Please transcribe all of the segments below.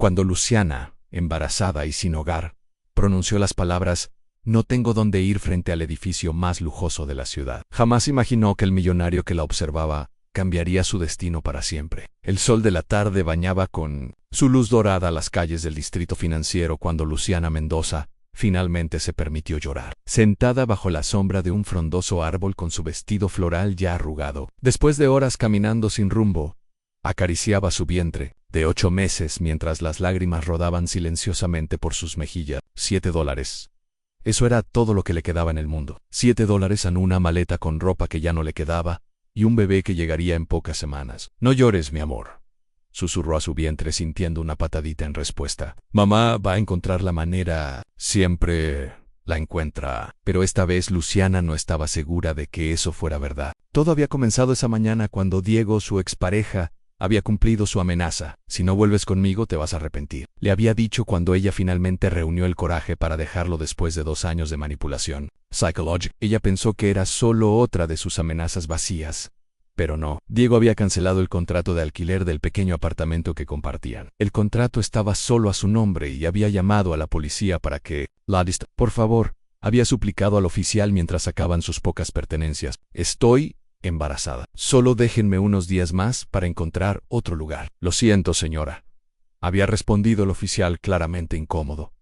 Cuando Luciana, embarazada y sin hogar, pronunció las palabras «No tengo dónde ir» frente al edificio más lujoso de la ciudad, jamás imaginó que el millonario que la observaba cambiaría su destino para siempre. El sol de la tarde bañaba con su luz dorada las calles del distrito financiero cuando Luciana Mendoza finalmente se permitió llorar. Sentada bajo la sombra de un frondoso árbol con su vestido floral ya arrugado, después de horas caminando sin rumbo, acariciaba su vientre de 8 meses mientras las lágrimas rodaban silenciosamente por sus mejillas. $7. Eso era todo lo que le quedaba en el mundo. $7 en una maleta con ropa que ya no le quedaba y un bebé que llegaría en pocas semanas. «No llores, mi amor», susurró a su vientre sintiendo una patadita en respuesta. «Mamá va a encontrar la manera. Siempre la encuentra». Pero esta vez Luciana no estaba segura de que eso fuera verdad. Todo había comenzado esa mañana cuando Diego, su expareja, había cumplido su amenaza. «Si no vuelves conmigo te vas a arrepentir», le había dicho cuando ella finalmente reunió el coraje para dejarlo después de 2 años de manipulación psicológica. Ella pensó que era solo otra de sus amenazas vacías. Pero no. Diego había cancelado el contrato de alquiler del pequeño apartamento que compartían. El contrato estaba solo a su nombre y había llamado a la policía para que «Por favor», había suplicado al oficial mientras sacaban sus pocas pertenencias. «Estoy embarazada. Solo déjenme unos días más para encontrar otro lugar». «Lo siento, señora», había respondido el oficial claramente incómodo.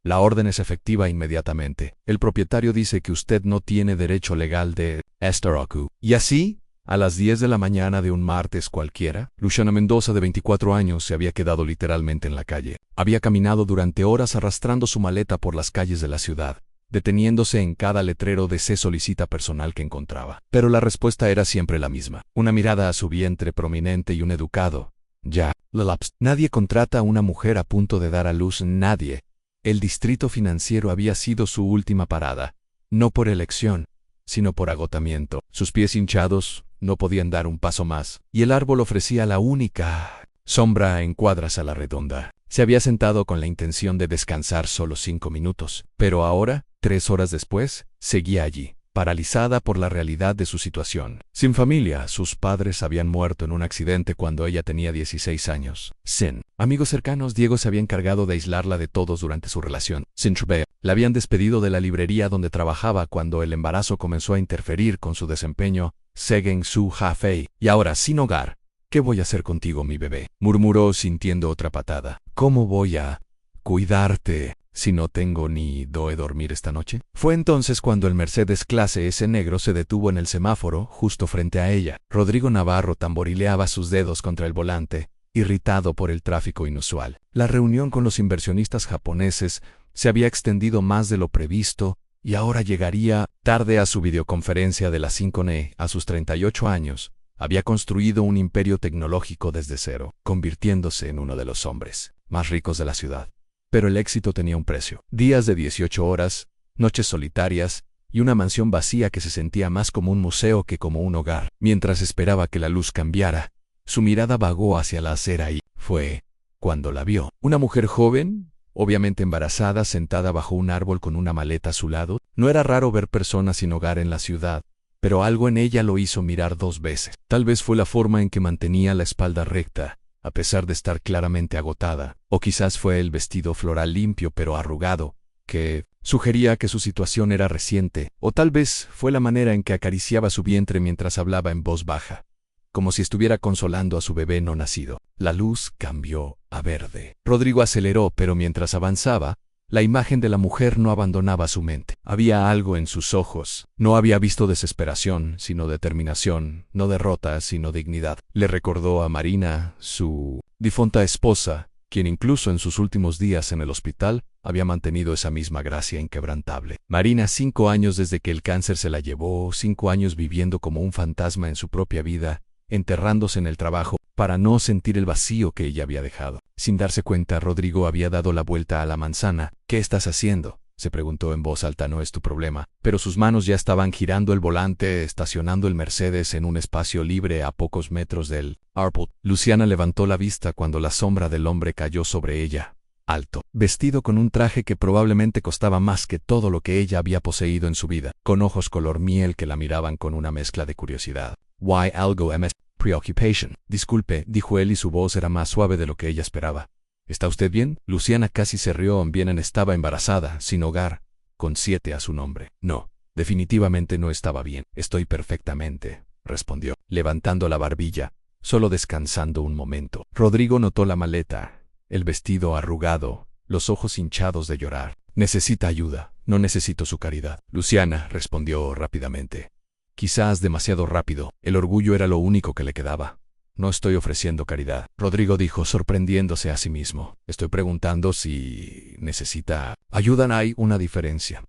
«La orden es efectiva inmediatamente. El propietario dice que usted no tiene derecho legal de Estaraku». Y así, a las 10 de la mañana de un martes cualquiera, Luciana Mendoza, de 24 años, se había quedado literalmente en la calle. Había caminado durante horas arrastrando su maleta por las calles de la ciudad, deteniéndose en cada letrero de «Se solicita personal» que encontraba. Pero la respuesta era siempre la misma. Una mirada a su vientre prominente y un educado «Ya, Lelaps». Nadie contrata a una mujer a punto de dar a luz. Nadie. El distrito financiero había sido su última parada, no por elección, sino por agotamiento. Sus pies hinchados no podían dar un paso más, y el árbol ofrecía la única sombra en cuadras a la redonda. Se había sentado con la intención de descansar solo 5 minutos, pero ahora, 3 horas después, seguía allí, paralizada por la realidad de su situación. Sin familia, sus padres habían muerto en un accidente cuando ella tenía 16 años. Sin amigos cercanos, Diego se había encargado de aislarla de todos durante su relación. Sin Trubea, la habían despedido de la librería donde trabajaba cuando el embarazo comenzó a interferir con su desempeño. Segen su Jafei. Y ahora, sin hogar. «¿Qué voy a hacer contigo, mi bebé?», murmuró sintiendo otra patada. «¿Cómo voy a cuidarte si no tengo ni dónde dormir esta noche?». Fue entonces cuando el Mercedes clase S negro se detuvo en el semáforo justo frente a ella. Rodrigo Navarro tamborileaba sus dedos contra el volante, irritado por el tráfico inusual. La reunión con los inversionistas japoneses se había extendido más de lo previsto y ahora llegaría tarde a su videoconferencia de las 5N. A sus 38 años, había construido un imperio tecnológico desde cero, convirtiéndose en uno de los hombres más ricos de la ciudad. Pero el éxito tenía un precio. Días de 18 horas, noches solitarias y una mansión vacía que se sentía más como un museo que como un hogar. Mientras esperaba que la luz cambiara, su mirada vagó hacia la acera y fue cuando la vio. Una mujer joven, obviamente embarazada, sentada bajo un árbol con una maleta a su lado. No era raro ver personas sin hogar en la ciudad, pero algo en ella lo hizo mirar 2 veces. Tal vez fue la forma en que mantenía la espalda recta, a pesar de estar claramente agotada, o quizás fue el vestido floral limpio pero arrugado, que sugería que su situación era reciente, o tal vez fue la manera en que acariciaba su vientre mientras hablaba en voz baja, como si estuviera consolando a su bebé no nacido. La luz cambió a verde. Rodrigo aceleró, pero mientras avanzaba, la imagen de la mujer no abandonaba su mente. Había algo en sus ojos. No había visto desesperación, sino determinación, no derrota, sino dignidad. Le recordó a Marina, su difunta esposa, quien incluso en sus últimos días en el hospital había mantenido esa misma gracia inquebrantable. Marina, 5 años desde que el cáncer se la llevó, 5 años viviendo como un fantasma en su propia vida, enterrándose en el trabajo para no sentir el vacío que ella había dejado. Sin darse cuenta, Rodrigo había dado la vuelta a la manzana. «¿Qué estás haciendo?», se preguntó en voz alta. «No es tu problema». Pero sus manos ya estaban girando el volante, estacionando el Mercedes en un espacio libre a pocos metros del árbol. Luciana levantó la vista cuando la sombra del hombre cayó sobre ella. Alto, vestido con un traje que probablemente costaba más que todo lo que ella había poseído en su vida, con ojos color miel que la miraban con una mezcla de curiosidad. «Why algo ms preoccupation». «Disculpe», dijo él y su voz era más suave de lo que ella esperaba. ¿Está usted bien? Luciana casi se rió. Bien, estaba embarazada, sin hogar, con 7 a su nombre. No, definitivamente no estaba bien. Estoy perfectamente, respondió, levantando la barbilla, solo descansando un momento. Rodrigo notó la maleta, el vestido arrugado, los ojos hinchados de llorar. Necesita ayuda, no necesito su caridad. Luciana respondió rápidamente. Quizás demasiado rápido. El orgullo era lo único que le quedaba. No estoy ofreciendo caridad. Rodrigo dijo, sorprendiéndose a sí mismo. Estoy preguntando si necesita ayuda. Hay una diferencia.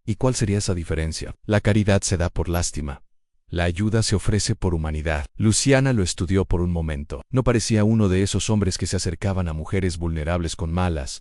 ¿Y cuál sería esa diferencia? La caridad se da por lástima. La ayuda se ofrece por humanidad. Luciana lo estudió por un momento. No parecía uno de esos hombres que se acercaban a mujeres vulnerables con malas.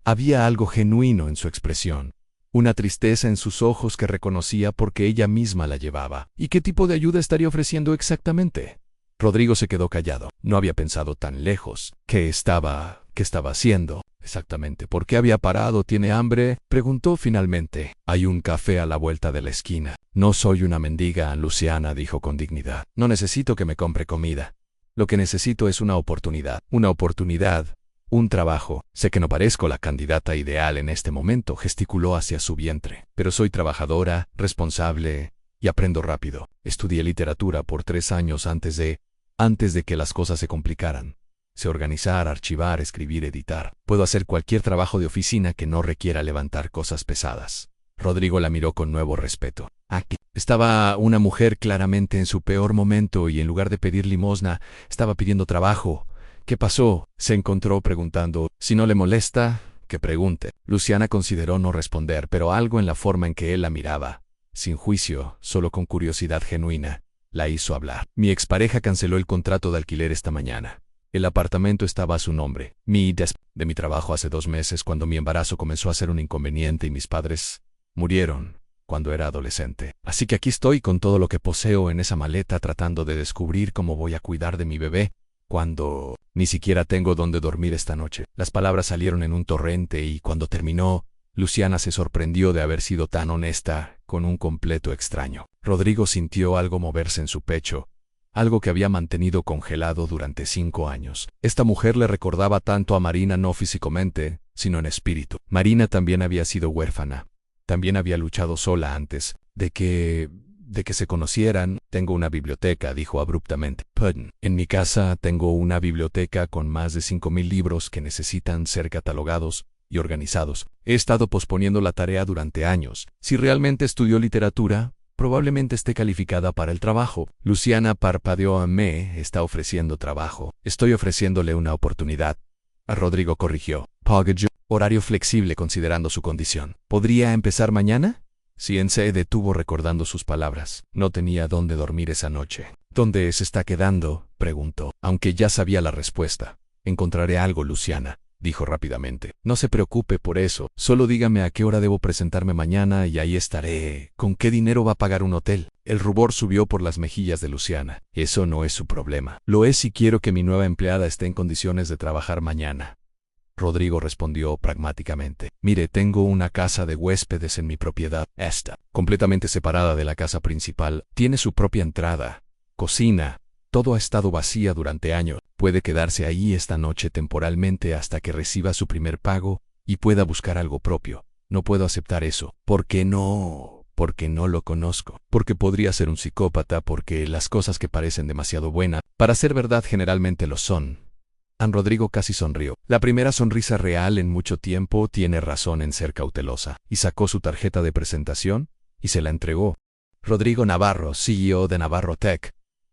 Había algo genuino en su expresión. Una tristeza en sus ojos que reconocía porque ella misma la llevaba. ¿Y qué tipo de ayuda estaría ofreciendo exactamente? Rodrigo se quedó callado. No había pensado tan lejos. ¿Qué estaba haciendo? Exactamente. ¿Por qué había parado? ¿Tiene hambre? Preguntó finalmente. Hay un café a la vuelta de la esquina. No soy una mendiga, Luciana dijo con dignidad. No necesito que me compre comida. Lo que necesito es una oportunidad. Una oportunidad. Un trabajo. Sé que no parezco la candidata ideal en este momento, gesticuló hacia su vientre. Pero soy trabajadora, responsable y aprendo rápido. Estudié literatura por 3 años antes de que las cosas se complicaran. Sé organizar, archivar, escribir, editar. Puedo hacer cualquier trabajo de oficina que no requiera levantar cosas pesadas. Rodrigo la miró con nuevo respeto. Aquí estaba una mujer claramente en su peor momento y en lugar de pedir limosna, estaba pidiendo trabajo. ¿Qué pasó? Se encontró preguntando. Si no le molesta, que pregunte. Luciana consideró no responder, pero algo en la forma en que él la miraba, sin juicio, solo con curiosidad genuina, la hizo hablar. Mi expareja canceló el contrato de alquiler esta mañana. El apartamento estaba a su nombre. De mi trabajo hace 2 meses cuando mi embarazo comenzó a ser un inconveniente y mis padres murieron cuando era adolescente. Así que aquí estoy con todo lo que poseo en esa maleta tratando de descubrir cómo voy a cuidar de mi bebé cuando ni siquiera tengo dónde dormir esta noche. Las palabras salieron en un torrente y cuando terminó, Luciana se sorprendió de haber sido tan honesta con un completo extraño. Rodrigo sintió algo moverse en su pecho, algo que había mantenido congelado durante 5 años. Esta mujer le recordaba tanto a Marina, no físicamente, sino en espíritu. Marina también había sido huérfana. También había luchado sola antes de que se conocieran. Tengo una biblioteca, dijo abruptamente. En mi casa tengo una biblioteca con más de 5,000 libros que necesitan ser catalogados y organizados. He estado posponiendo la tarea durante años. Si realmente estudió literatura, probablemente esté calificada para el trabajo. Luciana parpadeó. Me está ofreciendo trabajo. Estoy ofreciéndole una oportunidad. A Rodrigo corrigió. Horario flexible considerando su condición. ¿Podría empezar mañana? Cien se detuvo recordando sus palabras. No tenía dónde dormir esa noche. ¿Dónde se está quedando?, preguntó. Aunque ya sabía la respuesta. Encontraré algo, Luciana, dijo rápidamente. No se preocupe por eso. Solo dígame a qué hora debo presentarme mañana y ahí estaré. ¿Con qué dinero va a pagar un hotel? El rubor subió por las mejillas de Luciana. Eso no es su problema. Lo es si quiero que mi nueva empleada esté en condiciones de trabajar mañana. Rodrigo respondió pragmáticamente. Mire, tengo una casa de huéspedes en mi propiedad. Esta, completamente separada de la casa principal, tiene su propia entrada, cocina. Todo ha estado vacía durante años. Puede quedarse ahí esta noche temporalmente hasta que reciba su primer pago y pueda buscar algo propio. No puedo aceptar eso. ¿Por qué no? Porque no lo conozco. Porque podría ser un psicópata, porque las cosas que parecen demasiado buenas para ser verdad generalmente lo son. Rodrigo casi sonrió. La primera sonrisa real en mucho tiempo. Tiene razón en ser cautelosa. Y sacó su tarjeta de presentación y se la entregó. Rodrigo Navarro, CEO de Navarro Tech.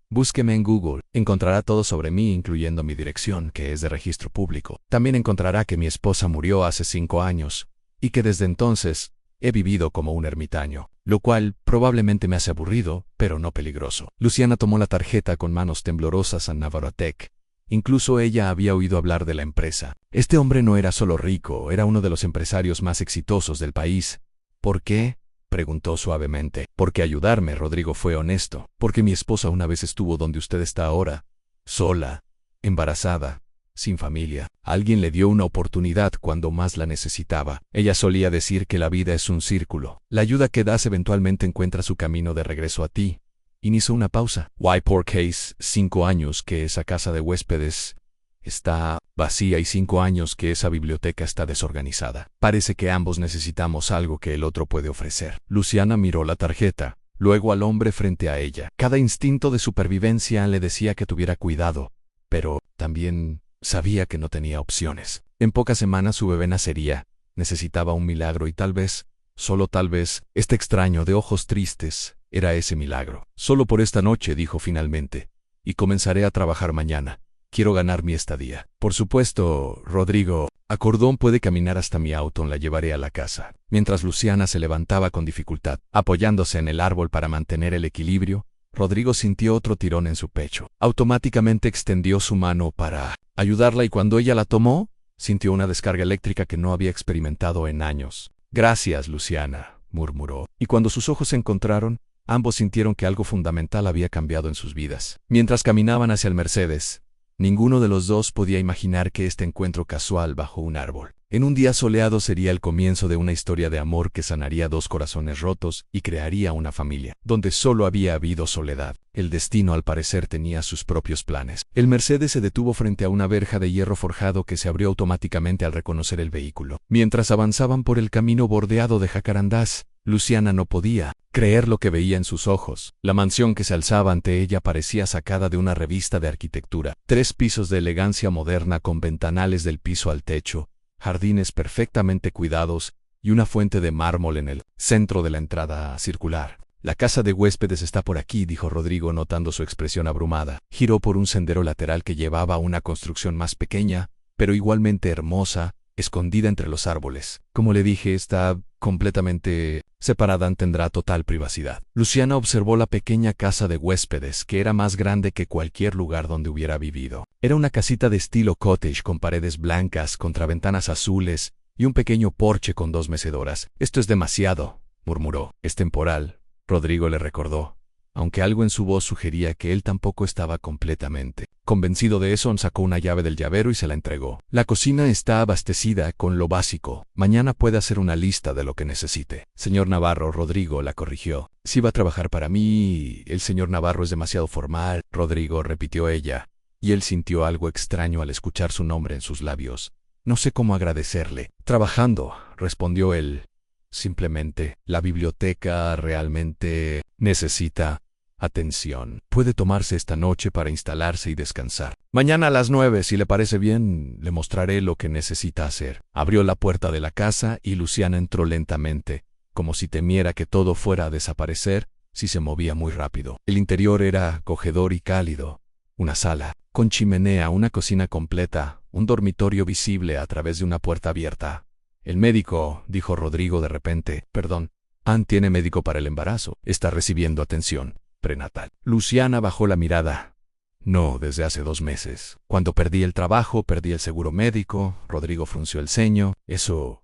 Búsqueme en Google. Encontrará todo sobre mí, incluyendo mi dirección, que es de registro público. También encontrará que mi esposa murió hace 5 años y que desde entonces he vivido como un ermitaño, lo cual probablemente me hace aburrido, pero no peligroso. Luciana tomó la tarjeta con manos temblorosas a Navarro Tech. Incluso ella había oído hablar de la empresa. Este hombre no era solo rico, era uno de los empresarios más exitosos del país. ¿Por qué?, preguntó suavemente. Porque ayudarme, Rodrigo fue honesto. Porque mi esposa una vez estuvo donde usted está ahora. Sola, embarazada, sin familia. Alguien le dio una oportunidad cuando más la necesitaba. Ella solía decir que la vida es un círculo. La ayuda que das eventualmente encuentra su camino de regreso a ti. Inició una pausa. Why por case 5 años que esa casa de huéspedes está vacía y 5 años que esa biblioteca está desorganizada. Parece que ambos necesitamos algo que el otro puede ofrecer. Luciana miró la tarjeta, luego al hombre frente a ella. Cada instinto de supervivencia le decía que tuviera cuidado, pero también sabía que no tenía opciones. En pocas semanas su bebé nacería. Necesitaba un milagro y tal vez, solo tal vez, este extraño de ojos tristes era ese milagro. Solo por esta noche, dijo finalmente, y comenzaré a trabajar mañana. Quiero ganar mi estadía. Por supuesto, Rodrigo, Acordón puede caminar hasta mi auto, la llevaré a la casa. Mientras Luciana se levantaba con dificultad, apoyándose en el árbol para mantener el equilibrio, Rodrigo sintió otro tirón en su pecho. Automáticamente extendió su mano para ayudarla y cuando ella la tomó, sintió una descarga eléctrica que no había experimentado en años. Gracias, Luciana, murmuró. Y cuando sus ojos se encontraron, ambos sintieron que algo fundamental había cambiado en sus vidas. Mientras caminaban hacia el Mercedes, ninguno de los dos podía imaginar que este encuentro casual bajo un árbol, en un día soleado, sería el comienzo de una historia de amor que sanaría 2 corazones rotos y crearía una familia, donde solo había habido soledad. El destino, al parecer, tenía sus propios planes. El Mercedes se detuvo frente a una verja de hierro forjado que se abrió automáticamente al reconocer el vehículo. Mientras avanzaban por el camino bordeado de jacarandás, Luciana no podía creer lo que veía en sus ojos. La mansión que se alzaba ante ella parecía sacada de una revista de arquitectura. 3 pisos de elegancia moderna con ventanales del piso al techo, jardines perfectamente cuidados y una fuente de mármol en el centro de la entrada circular. La casa de huéspedes está por aquí, dijo Rodrigo notando su expresión abrumada. Giró por un sendero lateral que llevaba a una construcción más pequeña, pero igualmente hermosa, escondida entre los árboles. Como le dije, está completamente separada, tendrá total privacidad. Luciana observó la pequeña casa de huéspedes, que era más grande que cualquier lugar donde hubiera vivido. Era una casita de estilo cottage con paredes blancas, contraventanas azules y un pequeño porche con 2 mecedoras. Esto es demasiado, murmuró. Es temporal, Rodrigo le recordó, aunque algo en su voz sugería que él tampoco estaba completamente convencido de eso. Sacó una llave del llavero y se la entregó. La cocina está abastecida con lo básico. Mañana puede hacer una lista de lo que necesite. Señor Navarro, Rodrigo la corrigió. Si va a trabajar para mí, el señor Navarro es demasiado formal. Rodrigo, repitió ella, y él sintió algo extraño al escuchar su nombre en sus labios. No sé cómo agradecerle. Trabajando, respondió él. Simplemente, la biblioteca realmente necesita atención. Puede tomarse esta noche para instalarse y descansar. Mañana a las 9, si le parece bien, le mostraré lo que necesita hacer. Abrió la puerta de la casa y Luciana entró lentamente, como si temiera que todo fuera a desaparecer si se movía muy rápido. El interior era acogedor y cálido. Una sala, con chimenea, una cocina completa, un dormitorio visible a través de una puerta abierta. El médico, dijo Rodrigo de repente. Perdón, Ann tiene médico para el embarazo. Está recibiendo atención prenatal. Luciana bajó la mirada. No, desde hace 2 meses. Cuando perdí el trabajo, perdí el seguro médico. Rodrigo frunció el ceño. Eso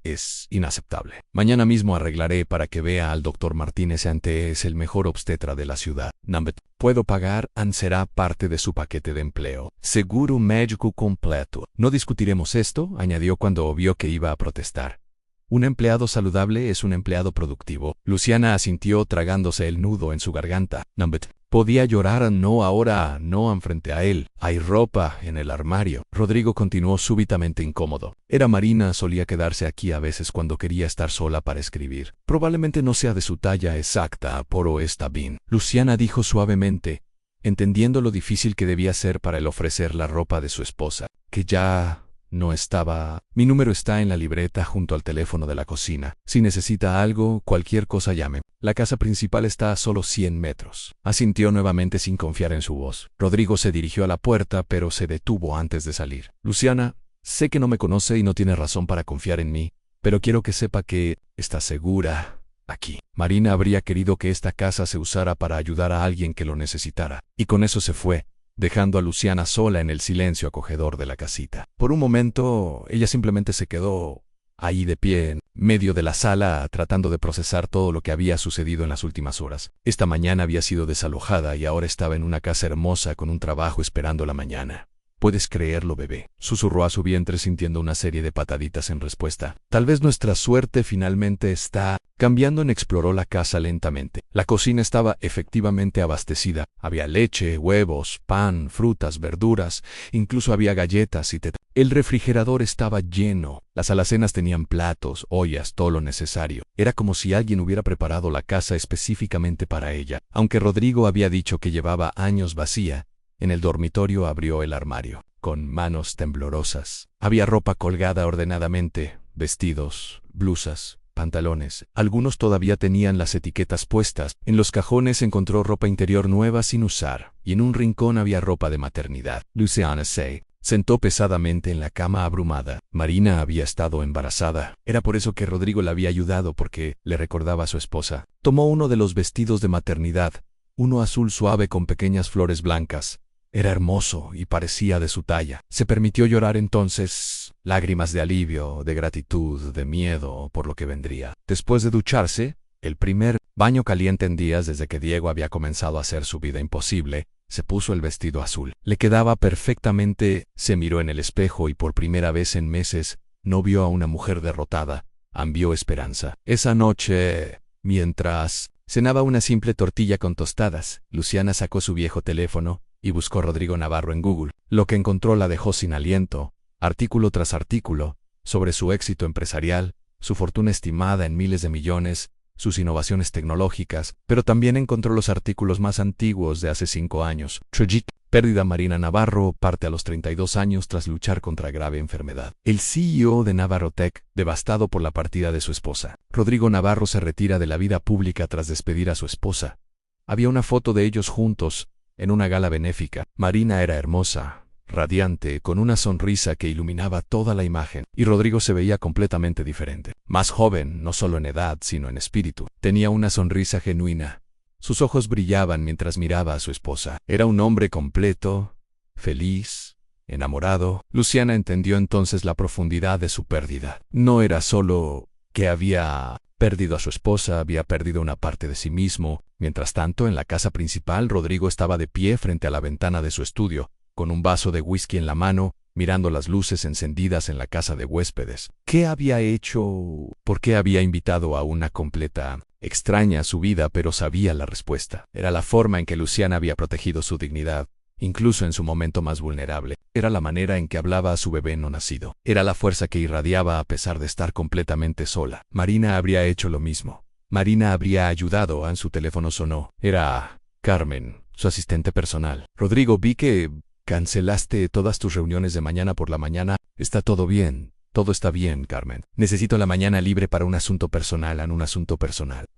es inaceptable. Mañana mismo arreglaré para que vea al doctor Martínez. Ante es el mejor obstetra de la ciudad. Nambet, puedo pagar. Ann será parte de su paquete de empleo. Seguro médico completo. No discutiremos esto, añadió cuando vio que iba a protestar. Un empleado saludable es un empleado productivo. Luciana asintió tragándose el nudo en su garganta. Nambet, podía llorar. No ahora, no frente a él. Hay ropa en el armario. Rodrigo continuó súbitamente incómodo. Era Marina, solía quedarse aquí a veces cuando quería estar sola para escribir. Probablemente no sea de su talla exacta, pero está bien. Luciana dijo suavemente, entendiendo lo difícil que debía ser para él ofrecer la ropa de su esposa, que ya no estaba. Mi número está en la libreta junto al teléfono de la cocina. Si necesita algo, cualquier cosa llame. La casa principal está a solo 100 metros. Asintió nuevamente sin confiar en su voz. Rodrigo se dirigió a la puerta, pero se detuvo antes de salir. Luciana, sé que no me conoce y no tiene razón para confiar en mí, pero quiero que sepa que está segura aquí. Marina habría querido que esta casa se usara para ayudar a alguien que lo necesitara. Y con eso se fue, dejando a Luciana sola en el silencio acogedor de la casita. Por un momento, ella simplemente se quedó ahí de pie en medio de la sala, tratando de procesar todo lo que había sucedido en las últimas horas. Esta mañana había sido desalojada y ahora estaba en una casa hermosa con un trabajo esperando la mañana. ¿Puedes creerlo, bebé?, susurró a su vientre sintiendo una serie de pataditas en respuesta. Tal vez nuestra suerte finalmente está cambiando. Exploró la casa lentamente. La cocina estaba efectivamente abastecida. Había leche, huevos, pan, frutas, verduras, incluso había galletas y té. El refrigerador estaba lleno. Las alacenas tenían platos, ollas, todo lo necesario. Era como si alguien hubiera preparado la casa específicamente para ella. Aunque Rodrigo había dicho que llevaba años vacía, en el dormitorio abrió el armario, con manos temblorosas. Había ropa colgada ordenadamente, vestidos, blusas, pantalones. Algunos todavía tenían las etiquetas puestas. En los cajones encontró ropa interior nueva sin usar, y en un rincón había ropa de maternidad. Luciana se sentó pesadamente en la cama abrumada. Marina había estado embarazada. Era por eso que Rodrigo la había ayudado, porque le recordaba a su esposa. Tomó uno de los vestidos de maternidad, uno azul suave con pequeñas flores blancas. Era hermoso y parecía de su talla. Se permitió llorar entonces, lágrimas de alivio, de gratitud, de miedo por lo que vendría. Después de ducharse, el primer baño caliente en días desde que Diego había comenzado a hacer su vida imposible, se puso el vestido azul. Le quedaba perfectamente, se miró en el espejo y por primera vez en meses no vio a una mujer derrotada, vio esperanza. Esa noche, mientras cenaba una simple tortilla con tostadas, Luciana sacó su viejo teléfono y buscó Rodrigo Navarro en Google. Lo que encontró la dejó sin aliento, artículo tras artículo, sobre su éxito empresarial, su fortuna estimada en miles de millones, sus innovaciones tecnológicas, pero también encontró los artículos más antiguos de hace 5 años. Tragic, pérdida. Marina Navarro parte a los 32 años tras luchar contra grave enfermedad. El CEO de Navarro Tech, devastado por la partida de su esposa. Rodrigo Navarro se retira de la vida pública tras despedir a su esposa. Había una foto de ellos juntos, en una gala benéfica. Marina era hermosa, radiante, con una sonrisa que iluminaba toda la imagen, y Rodrigo se veía completamente diferente. Más joven, no solo en edad, sino en espíritu. Tenía una sonrisa genuina. Sus ojos brillaban mientras miraba a su esposa. Era un hombre completo, feliz, enamorado. Luciana entendió entonces la profundidad de su pérdida. No era solo que había perdido a su esposa, había perdido una parte de sí mismo. Mientras tanto, en la casa principal, Rodrigo estaba de pie frente a la ventana de su estudio, con un vaso de whisky en la mano, mirando las luces encendidas en la casa de huéspedes. ¿Qué había hecho? ¿Por qué había invitado a una completa extraña a su vida? Pero sabía la respuesta. Era la forma en que Luciana había protegido su dignidad, incluso en su momento más vulnerable. Era la manera en que hablaba a su bebé no nacido. Era la fuerza que irradiaba a pesar de estar completamente sola. Marina habría hecho lo mismo. Marina habría ayudado. En su teléfono sonó. Era Carmen, su asistente personal. Rodrigo, vi que cancelaste todas tus reuniones de mañana por la mañana. ¿Está todo bien? Todo está bien, Carmen. Necesito la mañana libre para un asunto personal.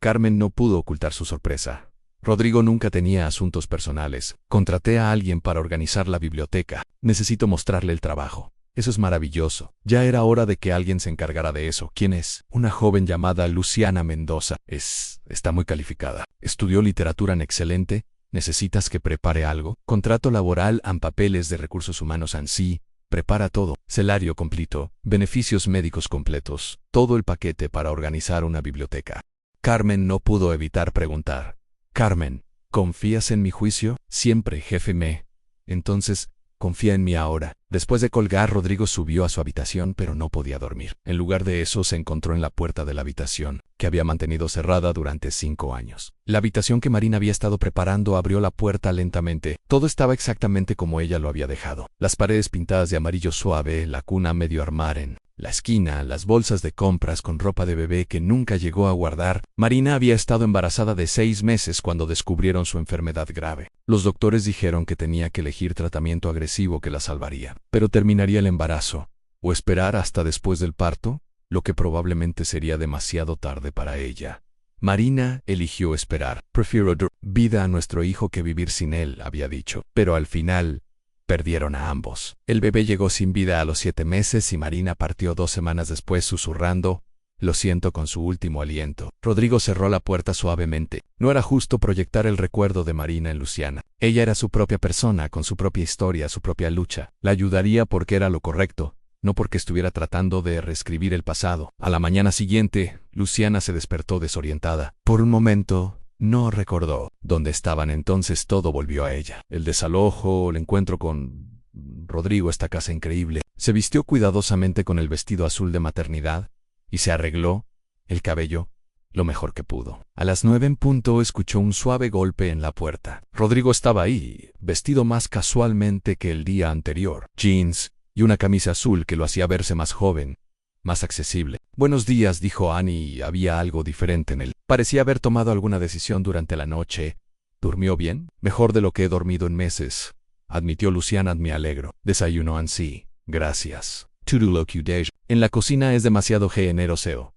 Carmen no pudo ocultar su sorpresa. Rodrigo nunca tenía asuntos personales. Contraté a alguien para organizar la biblioteca. Necesito mostrarle el trabajo. Eso es maravilloso. Ya era hora de que alguien se encargara de eso. ¿Quién es? Una joven llamada Luciana Mendoza. Está muy calificada. Estudió literatura en excelente. ¿Necesitas que prepare algo? Contrato laboral en papeles de recursos humanos ANSI. Prepara todo. Salario completo. Beneficios médicos completos. Todo el paquete para organizar una biblioteca. Carmen no pudo evitar preguntar. Carmen, ¿confías en mi juicio? Siempre, jefe. Entonces, confía en mí ahora. Después de colgar, Rodrigo subió a su habitación, pero no podía dormir. En lugar de eso, se encontró en la puerta de la habitación, que había mantenido cerrada durante 5 años. La habitación que Marina había estado preparando abrió la puerta lentamente. Todo estaba exactamente como ella lo había dejado. Las paredes pintadas de amarillo suave, la cuna medio armar en la esquina, las bolsas de compras con ropa de bebé que nunca llegó a guardar. Marina había estado embarazada de 6 meses cuando descubrieron su enfermedad grave. Los doctores dijeron que tenía que elegir tratamiento agresivo que la salvaría. Pero terminaría el embarazo, o esperar hasta después del parto, lo que probablemente sería demasiado tarde para ella. Marina eligió esperar. Prefiero dar vida a nuestro hijo que vivir sin él, había dicho. Pero al final, perdieron a ambos. El bebé llegó sin vida a los 7 meses y Marina partió 2 semanas después susurrando, lo siento, con su último aliento. Rodrigo cerró la puerta suavemente. No era justo proyectar el recuerdo de Marina en Luciana. Ella era su propia persona, con su propia historia, su propia lucha. La ayudaría porque era lo correcto, no porque estuviera tratando de reescribir el pasado. A la mañana siguiente, Luciana se despertó desorientada. Por un momento, no recordó dónde estaban. Entonces todo volvió a ella. El desalojo, el encuentro con Rodrigo, esta casa increíble. Se vistió cuidadosamente con el vestido azul de maternidad y se arregló el cabello lo mejor que pudo. A las 9 en punto escuchó un suave golpe en la puerta. Rodrigo estaba ahí, vestido más casualmente que el día anterior. Jeans y una camisa azul que lo hacía verse más joven, más accesible. Buenos días, dijo Annie, y había algo diferente en él. Parecía haber tomado alguna decisión durante la noche. ¿Durmió bien? Mejor de lo que he dormido en meses, admitió Luciana. Me alegro. Desayunó Ansi. Gracias. En la cocina es demasiado generoso.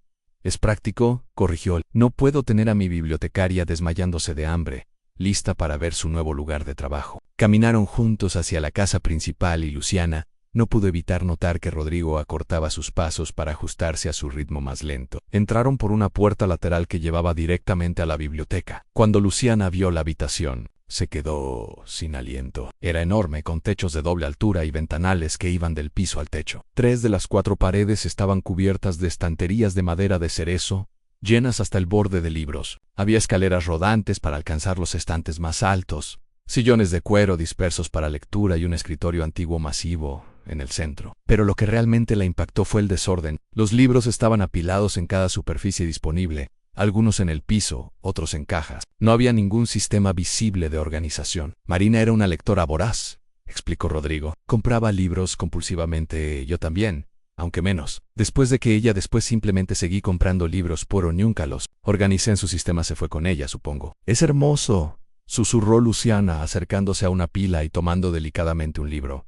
Es práctico, corrigió. No puedo tener a mi bibliotecaria desmayándose de hambre, lista para ver su nuevo lugar de trabajo. Caminaron juntos hacia la casa principal y Luciana no pudo evitar notar que Rodrigo acortaba sus pasos para ajustarse a su ritmo más lento. Entraron por una puerta lateral que llevaba directamente a la biblioteca. Cuando Luciana vio la habitación, se quedó sin aliento. Era enorme, con techos de doble altura y ventanales que iban del piso al techo. 3 de las 4 paredes estaban cubiertas de estanterías de madera de cerezo, llenas hasta el borde de libros. Había escaleras rodantes para alcanzar los estantes más altos, sillones de cuero dispersos para lectura y un escritorio antiguo masivo en el centro. Pero lo que realmente la impactó fue el desorden. Los libros estaban apilados en cada superficie disponible, algunos en el piso, otros en cajas. No había ningún sistema visible de organización. Marina era una lectora voraz, explicó Rodrigo. Compraba libros compulsivamente, yo también, aunque menos. Después de que ella simplemente seguí comprando libros por nunca los organicé en su sistema. Se fue con ella, supongo. Es hermoso, susurró Luciana, acercándose a una pila y tomando delicadamente un libro.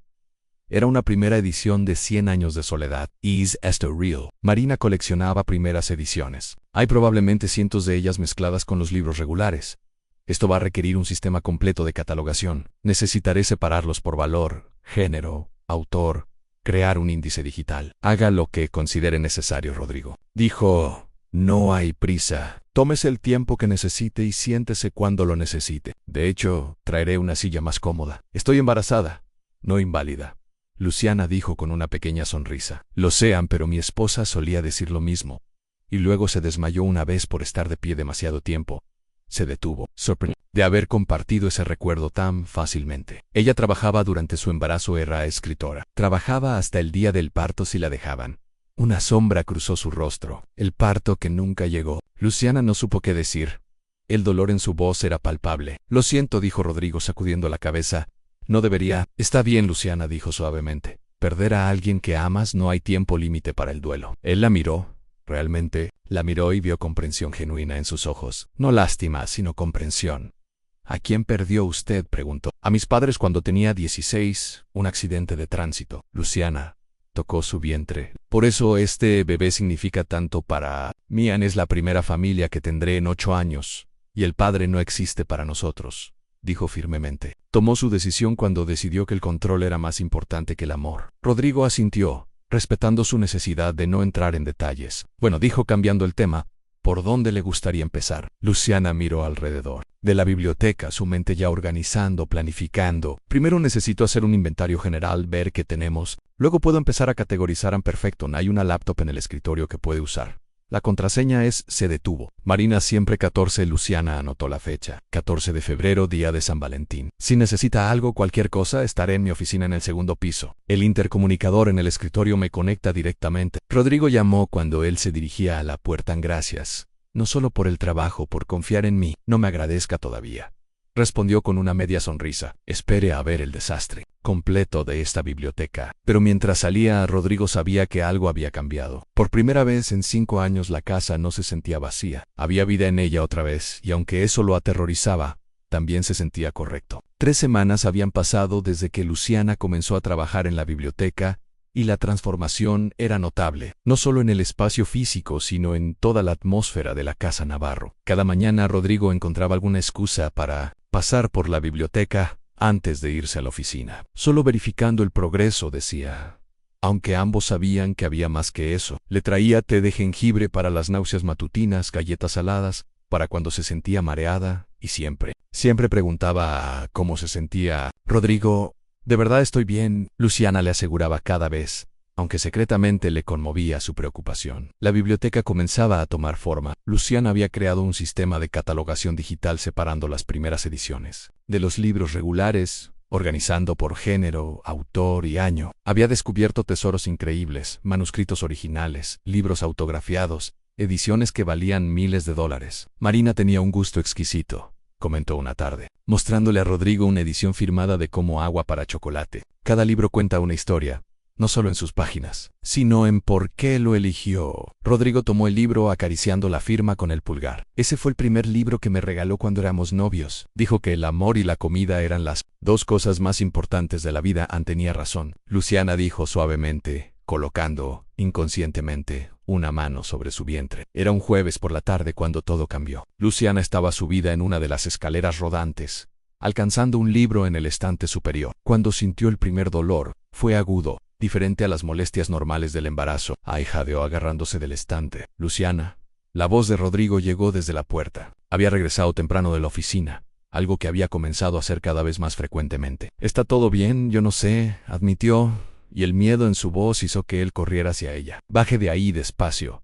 Era una primera edición de 100 años de soledad. ¿Es esto real? Marina coleccionaba primeras ediciones. Hay probablemente cientos de ellas mezcladas con los libros regulares. Esto va a requerir un sistema completo de catalogación. Necesitaré separarlos por valor, género, autor, crear un índice digital. Haga lo que considere necesario, Rodrigo. Dijo, no hay prisa. Tómese el tiempo que necesite y siéntese cuando lo necesite. De hecho, traeré una silla más cómoda. Estoy embarazada, no inválida. Luciana dijo con una pequeña sonrisa. Lo sean, pero mi esposa solía decir lo mismo. Y luego se desmayó una vez por estar de pie demasiado tiempo. Se detuvo, sorprendido de haber compartido ese recuerdo tan fácilmente. Ella trabajaba durante su embarazo, era escritora. Trabajaba hasta el día del parto si la dejaban. Una sombra cruzó su rostro. El parto que nunca llegó. Luciana no supo qué decir. El dolor en su voz era palpable. Lo siento, dijo Rodrigo sacudiendo la cabeza. No debería. Está bien, Luciana dijo suavemente. Perder a alguien que amas, no hay tiempo límite para el duelo. Él la miró. Realmente, la miró y vio comprensión genuina en sus ojos. No lástima, sino comprensión. ¿A quién perdió usted?, preguntó. A mis padres cuando tenía 16, un accidente de tránsito. Luciana tocó su vientre. Por eso este bebé significa tanto para mí. Es la primera familia que tendré en 8 años, y el padre no existe para nosotros, dijo firmemente. Tomó su decisión cuando decidió que el control era más importante que el amor. Rodrigo asintió, respetando su necesidad de no entrar en detalles. Bueno, dijo cambiando el tema, ¿por dónde le gustaría empezar? Luciana miró alrededor. De la biblioteca, su mente ya organizando, planificando. Primero necesito hacer un inventario general, ver qué tenemos. Luego puedo empezar a categorizar. Perfecto, hay una laptop en el escritorio que puede usar. La contraseña es, se detuvo. Marina siempre 14. Luciana anotó la fecha. 14 de febrero, día de San Valentín. Si necesita algo, cualquier cosa, estaré en mi oficina en el 2º piso. El intercomunicador en el escritorio me conecta directamente. Rodrigo llamó cuando él se dirigía a la puerta. Gracias. No solo por el trabajo, por confiar en mí. No me agradezca todavía. Respondió con una media sonrisa. Espere a ver el desastre completo de esta biblioteca. Pero mientras salía, Rodrigo sabía que algo había cambiado. Por primera vez en 5 años la casa no se sentía vacía. Había vida en ella otra vez, y aunque eso lo aterrorizaba, también se sentía correcto. 3 semanas habían pasado desde que Luciana comenzó a trabajar en la biblioteca, y la transformación era notable, no solo en el espacio físico, sino en toda la atmósfera de la casa Navarro. Cada mañana Rodrigo encontraba alguna excusa para pasar por la biblioteca antes de irse a la oficina. Solo verificando el progreso, decía. Aunque ambos sabían que había más que eso. Le traía té de jengibre para las náuseas matutinas, galletas saladas, para cuando se sentía mareada, y siempre preguntaba cómo se sentía. Rodrigo, de verdad estoy bien, Luciana le aseguraba cada vez, aunque secretamente le conmovía su preocupación. La biblioteca comenzaba a tomar forma. Luciana había creado un sistema de catalogación digital separando las primeras ediciones de los libros regulares organizando por género, autor y año. Había descubierto tesoros increíbles, manuscritos originales, libros autografiados, ediciones que valían miles de dólares. Marina tenía un gusto exquisito, comentó una tarde, mostrándole a Rodrigo una edición firmada de Como agua para chocolate. Cada libro cuenta una historia, no solo en sus páginas, sino en por qué lo eligió. Rodrigo tomó el libro acariciando la firma con el pulgar. Ese fue el primer libro que me regaló cuando éramos novios. Dijo que el amor y la comida eran las dos cosas más importantes de la vida. Tenía razón. Luciana dijo suavemente, colocando, inconscientemente, una mano sobre su vientre. Era un jueves por la tarde cuando todo cambió. Luciana estaba subida en una de las escaleras rodantes, alcanzando un libro en el estante superior. Cuando sintió el primer dolor, fue agudo, diferente a las molestias normales del embarazo. Ay, jadeó agarrándose del estante. Luciana. La voz de Rodrigo llegó desde la puerta. Había regresado temprano de la oficina, algo que había comenzado a hacer cada vez más frecuentemente. ¿Está todo bien? Yo no sé, admitió, y el miedo en su voz hizo que él corriera hacia ella. Baje de ahí despacio,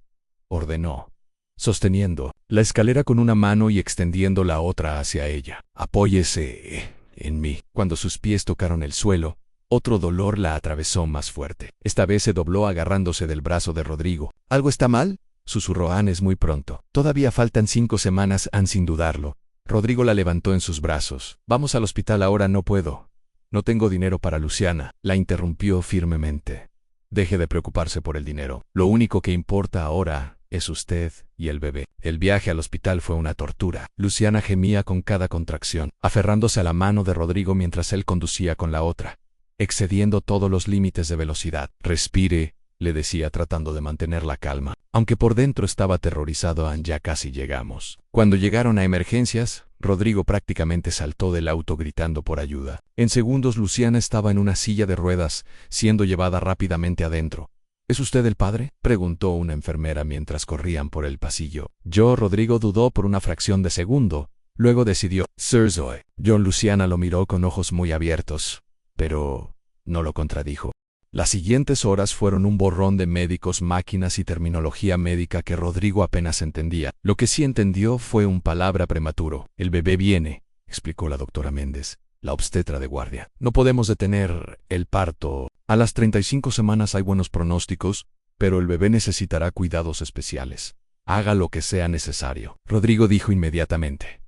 ordenó, sosteniendo la escalera con una mano y extendiendo la otra hacia ella. Apóyese en mí. Cuando sus pies tocaron el suelo, otro dolor la atravesó más fuerte. Esta vez se dobló agarrándose del brazo de Rodrigo. ¿Algo está mal?, susurró Anne. Es muy pronto. Todavía faltan 5 semanas, Anne, sin dudarlo. Rodrigo la levantó en sus brazos. Vamos al hospital ahora. No puedo. No tengo dinero para Luciana. La interrumpió firmemente. Deje de preocuparse por el dinero. Lo único que importa ahora es usted y el bebé. El viaje al hospital fue una tortura. Luciana gemía con cada contracción, aferrándose a la mano de Rodrigo mientras él conducía con la otra, excediendo todos los límites de velocidad. Respire, le decía tratando de mantener la calma, aunque por dentro estaba aterrorizado. Ya casi llegamos. Cuando llegaron a emergencias, Rodrigo prácticamente saltó del auto gritando por ayuda. En segundos Luciana estaba en una silla de ruedas, siendo llevada rápidamente adentro. ¿Es usted el padre?, preguntó una enfermera mientras corrían por el pasillo. Rodrigo dudó por una fracción de segundo, luego decidió, Sir Zoe. Luciana lo miró con ojos muy abiertos, pero no lo contradijo. Las siguientes horas fueron un borrón de médicos, máquinas y terminología médica que Rodrigo apenas entendía. Lo que sí entendió fue un palabra prematuro. El bebé viene, explicó la doctora Méndez, la obstetra de guardia. No podemos detener el parto. A las 35 semanas hay buenos pronósticos, pero el bebé necesitará cuidados especiales. Haga lo que sea necesario. Rodrigo dijo inmediatamente,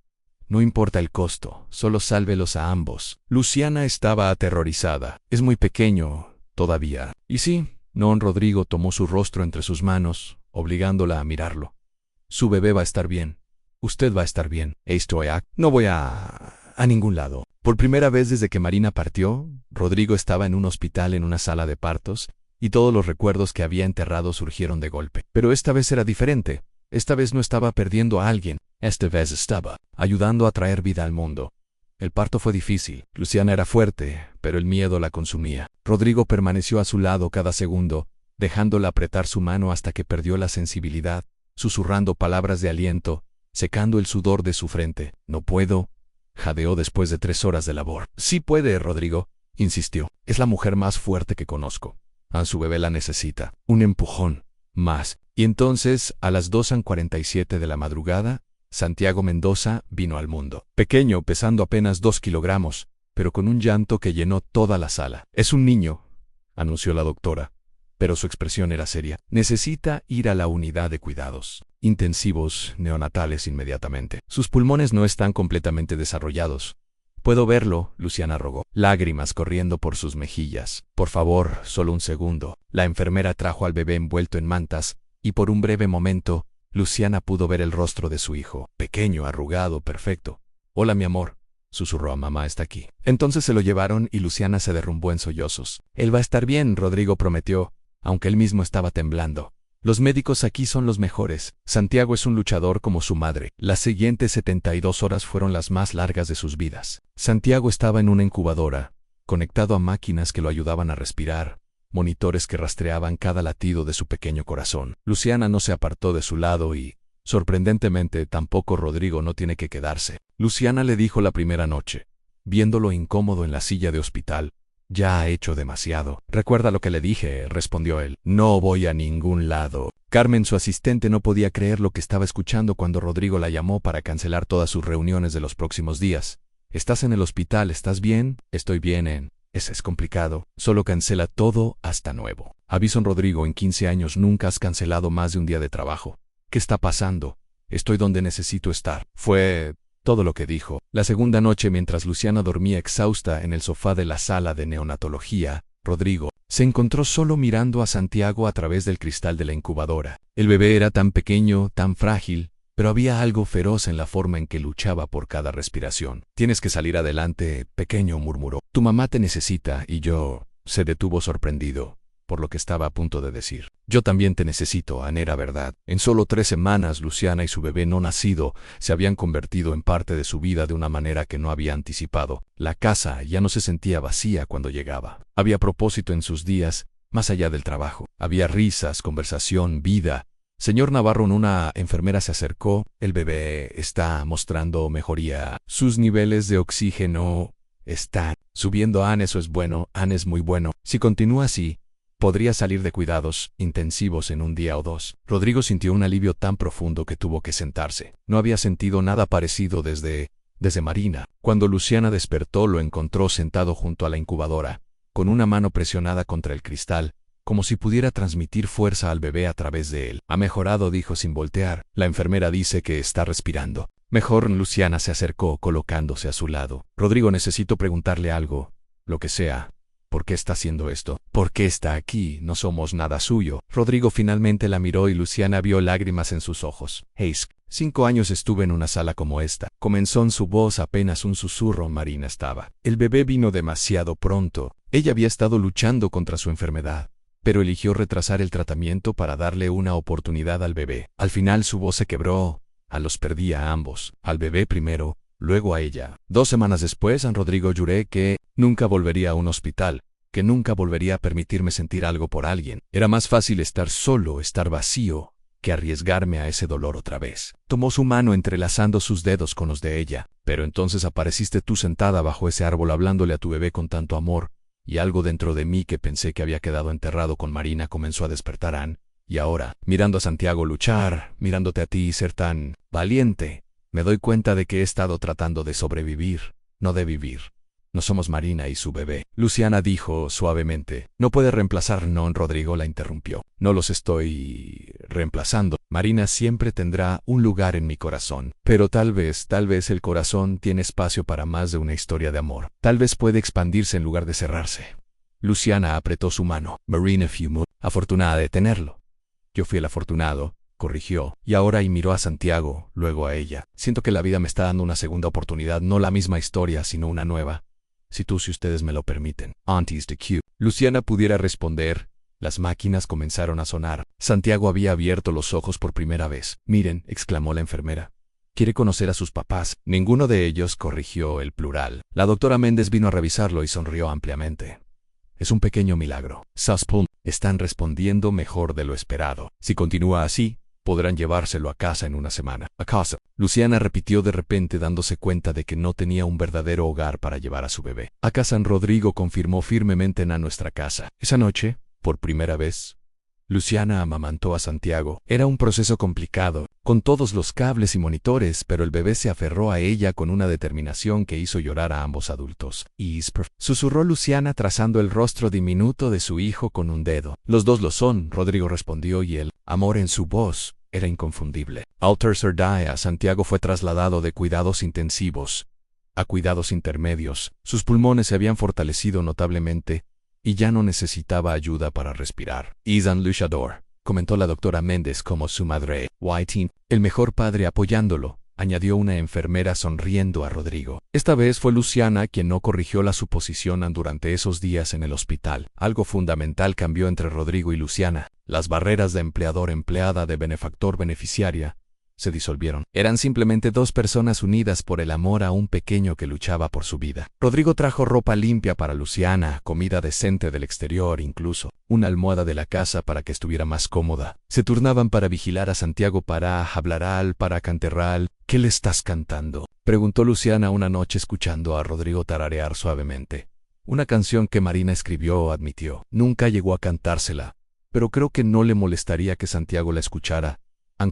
no importa el costo, solo sálvelos a ambos. Luciana estaba aterrorizada. Es muy pequeño todavía. Y sí, no. Rodrigo tomó su rostro entre sus manos, obligándola a mirarlo. Su bebé va a estar bien. Usted va a estar bien. No voy a ningún lado. Por primera vez desde que Marina partió, Rodrigo estaba en un hospital en una sala de partos, y todos los recuerdos que había enterrado surgieron de golpe. Pero esta vez era diferente. Esta vez no estaba perdiendo a alguien. Esta vez estaba ayudando a traer vida al mundo. El parto fue difícil. Luciana era fuerte, pero el miedo la consumía. Rodrigo permaneció a su lado cada segundo, dejándola apretar su mano hasta que perdió la sensibilidad, susurrando palabras de aliento, secando el sudor de su frente. No puedo, jadeó después de 3 horas de labor. Sí puede, Rodrigo, insistió. Es la mujer más fuerte que conozco. Su bebé la necesita. Un empujón más. Y entonces, a las 2:47 de la madrugada, Santiago Mendoza vino al mundo. Pequeño, pesando apenas 2 kilogramos, pero con un llanto que llenó toda la sala. Es un niño, anunció la doctora, pero su expresión era seria. Necesita ir a la unidad de cuidados intensivos neonatales inmediatamente. Sus pulmones no están completamente desarrollados. Puedo verlo, Luciana rogó, lágrimas corriendo por sus mejillas. Por favor, solo un segundo. La enfermera trajo al bebé envuelto en mantas, y por un breve momento, Luciana pudo ver el rostro de su hijo, pequeño, arrugado, perfecto. Hola, mi amor, susurró. Mamá está aquí. Entonces se lo llevaron y Luciana se derrumbó en sollozos. Él va a estar bien, Rodrigo prometió, aunque él mismo estaba temblando. Los médicos aquí son los mejores. Santiago es un luchador como su madre. Las siguientes 72 horas fueron las más largas de sus vidas. Santiago estaba en una incubadora, conectado a máquinas que lo ayudaban a respirar, monitores que rastreaban cada latido de su pequeño corazón. Luciana no se apartó de su lado y, sorprendentemente, tampoco Rodrigo no tiene que quedarse. Luciana le dijo la primera noche, viéndolo incómodo en la silla de hospital. Ya ha hecho demasiado. Recuerda lo que le dije, respondió él. No voy a ningún lado. Carmen, su asistente, no podía creer lo que estaba escuchando cuando Rodrigo la llamó para cancelar todas sus reuniones de los próximos días. Estás en el hospital, ¿estás bien? Estoy bien. Ese es complicado. Solo cancela todo hasta nuevo. Aviso, Rodrigo, en 15 años nunca has cancelado más de un día de trabajo. ¿Qué está pasando? Estoy donde necesito estar. Fue todo lo que dijo. La segunda noche, mientras Luciana dormía exhausta en el sofá de la sala de neonatología, Rodrigo se encontró solo mirando a Santiago a través del cristal de la incubadora. El bebé era tan pequeño, tan frágil, pero había algo feroz en la forma en que luchaba por cada respiración. Tienes que salir adelante, pequeño, murmuró. Tu mamá te necesita, y yo... Se detuvo sorprendido por lo que estaba a punto de decir. Yo también te necesito, Anne, era verdad. En solo 3 semanas, Luciana y su bebé no nacido se habían convertido en parte de su vida de una manera que no había anticipado. La casa ya no se sentía vacía cuando llegaba. Había propósito en sus días, más allá del trabajo. Había risas, conversación, vida. Señor Navarro, una enfermera se acercó. El bebé está mostrando mejoría. Sus niveles de oxígeno están subiendo. Anne, eso es bueno. Anne, es muy bueno. Si continúa así, podría salir de cuidados intensivos en 1 día o 2. Rodrigo sintió un alivio tan profundo que tuvo que sentarse. No había sentido nada parecido desde Marina. Cuando Luciana despertó, lo encontró sentado junto a la incubadora, con una mano presionada contra el cristal, como si pudiera transmitir fuerza al bebé a través de él. Ha mejorado, dijo sin voltear. La enfermera dice que está respirando. Mejor. Luciana se acercó, colocándose a su lado. Rodrigo, necesito preguntarle algo, lo que sea. ¿Por qué está haciendo esto? ¿Por qué está aquí? No somos nada suyo. Rodrigo finalmente la miró y Luciana vio lágrimas en sus ojos. 5 años estuve en una sala como esta. Comenzó en su voz apenas un susurro. Marina estaba. El bebé vino demasiado pronto. Ella había estado luchando contra su enfermedad, pero eligió retrasar el tratamiento para darle una oportunidad al bebé. Al final su voz se quebró. Los perdí a ambos. Al bebé primero, luego a ella. 2 semanas después, San Rodrigo, juré que nunca volvería a un hospital, que nunca volvería a permitirme sentir algo por alguien. Era más fácil estar solo, estar vacío, que arriesgarme a ese dolor otra vez. Tomó su mano entrelazando sus dedos con los de ella. Pero entonces apareciste tú sentada bajo ese árbol hablándole a tu bebé con tanto amor, y algo dentro de mí que pensé que había quedado enterrado con Marina comenzó a despertar. Anne. Y ahora, mirando a Santiago luchar, mirándote a ti ser tan valiente, me doy cuenta de que he estado tratando de sobrevivir, no de vivir. No somos Marina y su bebé. Luciana dijo suavemente. No puede reemplazar. No, Rodrigo la interrumpió. No los estoy reemplazando. Marina siempre tendrá un lugar en mi corazón. Pero tal vez el corazón tiene espacio para más de una historia de amor. Tal vez puede expandirse en lugar de cerrarse. Luciana apretó su mano. Marina fumó. Afortunada de tenerlo. Yo fui el afortunado, corrigió, y ahora y miró a Santiago, luego a ella. Siento que la vida me está dando una segunda oportunidad, no la misma historia, sino una nueva. Si ustedes me lo permiten. Aunties de Q. Luciana pudiera responder. Las máquinas comenzaron a sonar. Santiago había abierto los ojos por primera vez. Miren, exclamó la enfermera. Quiere conocer a sus papás. Ninguno de ellos, corrigió el plural. La doctora Méndez vino a revisarlo y sonrió ampliamente. Es un pequeño milagro. Suspum. Están respondiendo mejor de lo esperado. Si continúa así, podrán llevárselo a casa en 1 semana. A casa. Luciana repitió de repente, dándose cuenta de que no tenía un verdadero hogar para llevar a su bebé. A casa. San Rodrigo confirmó firmemente en nuestra casa. Esa noche, por primera vez, Luciana amamantó a Santiago. Era un proceso complicado, con todos los cables y monitores, pero el bebé se aferró a ella con una determinación que hizo llorar a ambos adultos. Susurró Luciana trazando el rostro diminuto de su hijo con un dedo. Los dos lo son, Rodrigo respondió, y el amor en su voz era inconfundible. Al tercer día, Santiago fue trasladado de cuidados intensivos a cuidados intermedios. Sus pulmones se habían fortalecido notablemente y ya no necesitaba ayuda para respirar. Un luchador, comentó la doctora Méndez como su madre. Whiting, el mejor padre apoyándolo, añadió una enfermera sonriendo a Rodrigo. Esta vez fue Luciana quien no corrigió la suposición durante esos días en el hospital. Algo fundamental cambió entre Rodrigo y Luciana. Las barreras de empleador-empleada, de benefactor-beneficiaria, se disolvieron. Eran simplemente 2 personas unidas por el amor a un pequeño que luchaba por su vida. Rodrigo trajo ropa limpia para Luciana, comida decente del exterior, incluso una almohada de la casa para que estuviera más cómoda. Se turnaban para vigilar a Santiago, para hablar, para cantar. ¿Qué le estás cantando?, preguntó Luciana una noche escuchando a Rodrigo tararear suavemente. Una canción que Marina escribió, admitió. Nunca llegó a cantársela, pero creo que no le molestaría que Santiago la escuchara.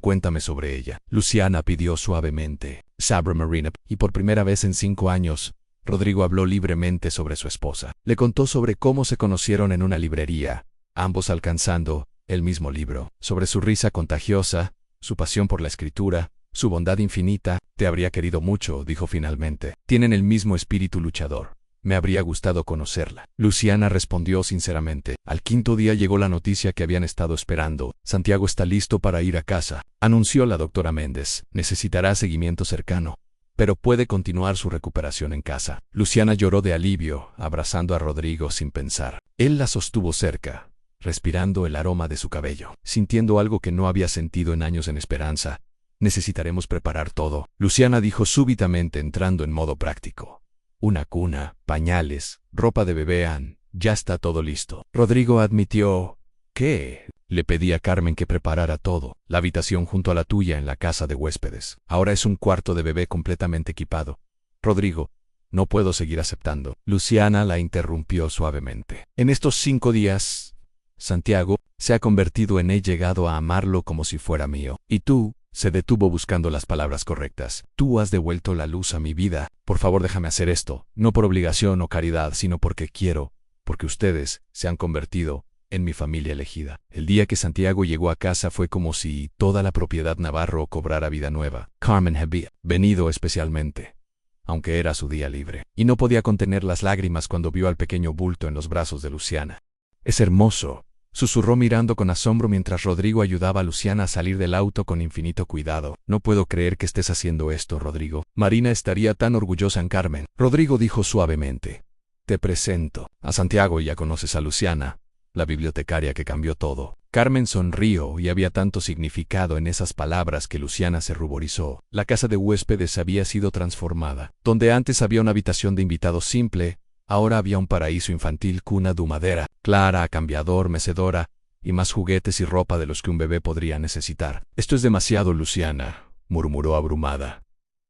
Cuéntame sobre ella. Luciana pidió suavemente. Sabra Marina, y por primera vez en 5 años, Rodrigo habló libremente sobre su esposa. Le contó sobre cómo se conocieron en una librería, ambos alcanzando el mismo libro, sobre su risa contagiosa, su pasión por la escritura, su bondad infinita. Te habría querido mucho, dijo finalmente. Tienen el mismo espíritu luchador. Me habría gustado conocerla. Luciana respondió sinceramente. Al 5.º día llegó la noticia que habían estado esperando. Santiago está listo para ir a casa, anunció la doctora Méndez. Necesitará seguimiento cercano, pero puede continuar su recuperación en casa. Luciana lloró de alivio, abrazando a Rodrigo sin pensar. Él la sostuvo cerca, respirando el aroma de su cabello, sintiendo algo que no había sentido en años en esperanza. Necesitaremos preparar todo, Luciana dijo súbitamente, entrando en modo práctico. Una cuna, pañales, ropa de bebé, ya está todo listo. Rodrigo admitió que le pedía a Carmen que preparara todo. La habitación junto a la tuya en la casa de huéspedes. Ahora es un cuarto de bebé completamente equipado. Rodrigo, no puedo seguir aceptando. Luciana la interrumpió suavemente. En estos 5 días, Santiago se ha convertido en he llegado a amarlo como si fuera mío. Y tú, se detuvo buscando las palabras correctas. Tú has devuelto la luz a mi vida. Por favor, déjame hacer esto, no por obligación o caridad, sino porque quiero, porque ustedes se han convertido en mi familia elegida. El día que Santiago llegó a casa fue como si toda la propiedad Navarro cobrara vida nueva. Carmen había venido especialmente, aunque era su día libre, y no podía contener las lágrimas cuando vio al pequeño bulto en los brazos de Luciana. Es hermoso, susurró mirando con asombro mientras Rodrigo ayudaba a Luciana a salir del auto con infinito cuidado. No puedo creer que estés haciendo esto, Rodrigo. Marina estaría tan orgullosa en Carmen. Rodrigo dijo suavemente. Te presento a Santiago. Ya conoces a Luciana, la bibliotecaria que cambió todo. Carmen sonrió y había tanto significado en esas palabras que Luciana se ruborizó. La casa de huéspedes había sido transformada. Donde antes había una habitación de invitados simple, ahora había un paraíso infantil, cuna de madera, clara, cambiador, mecedora, y más juguetes y ropa de los que un bebé podría necesitar. Esto es demasiado, Luciana, murmuró abrumada.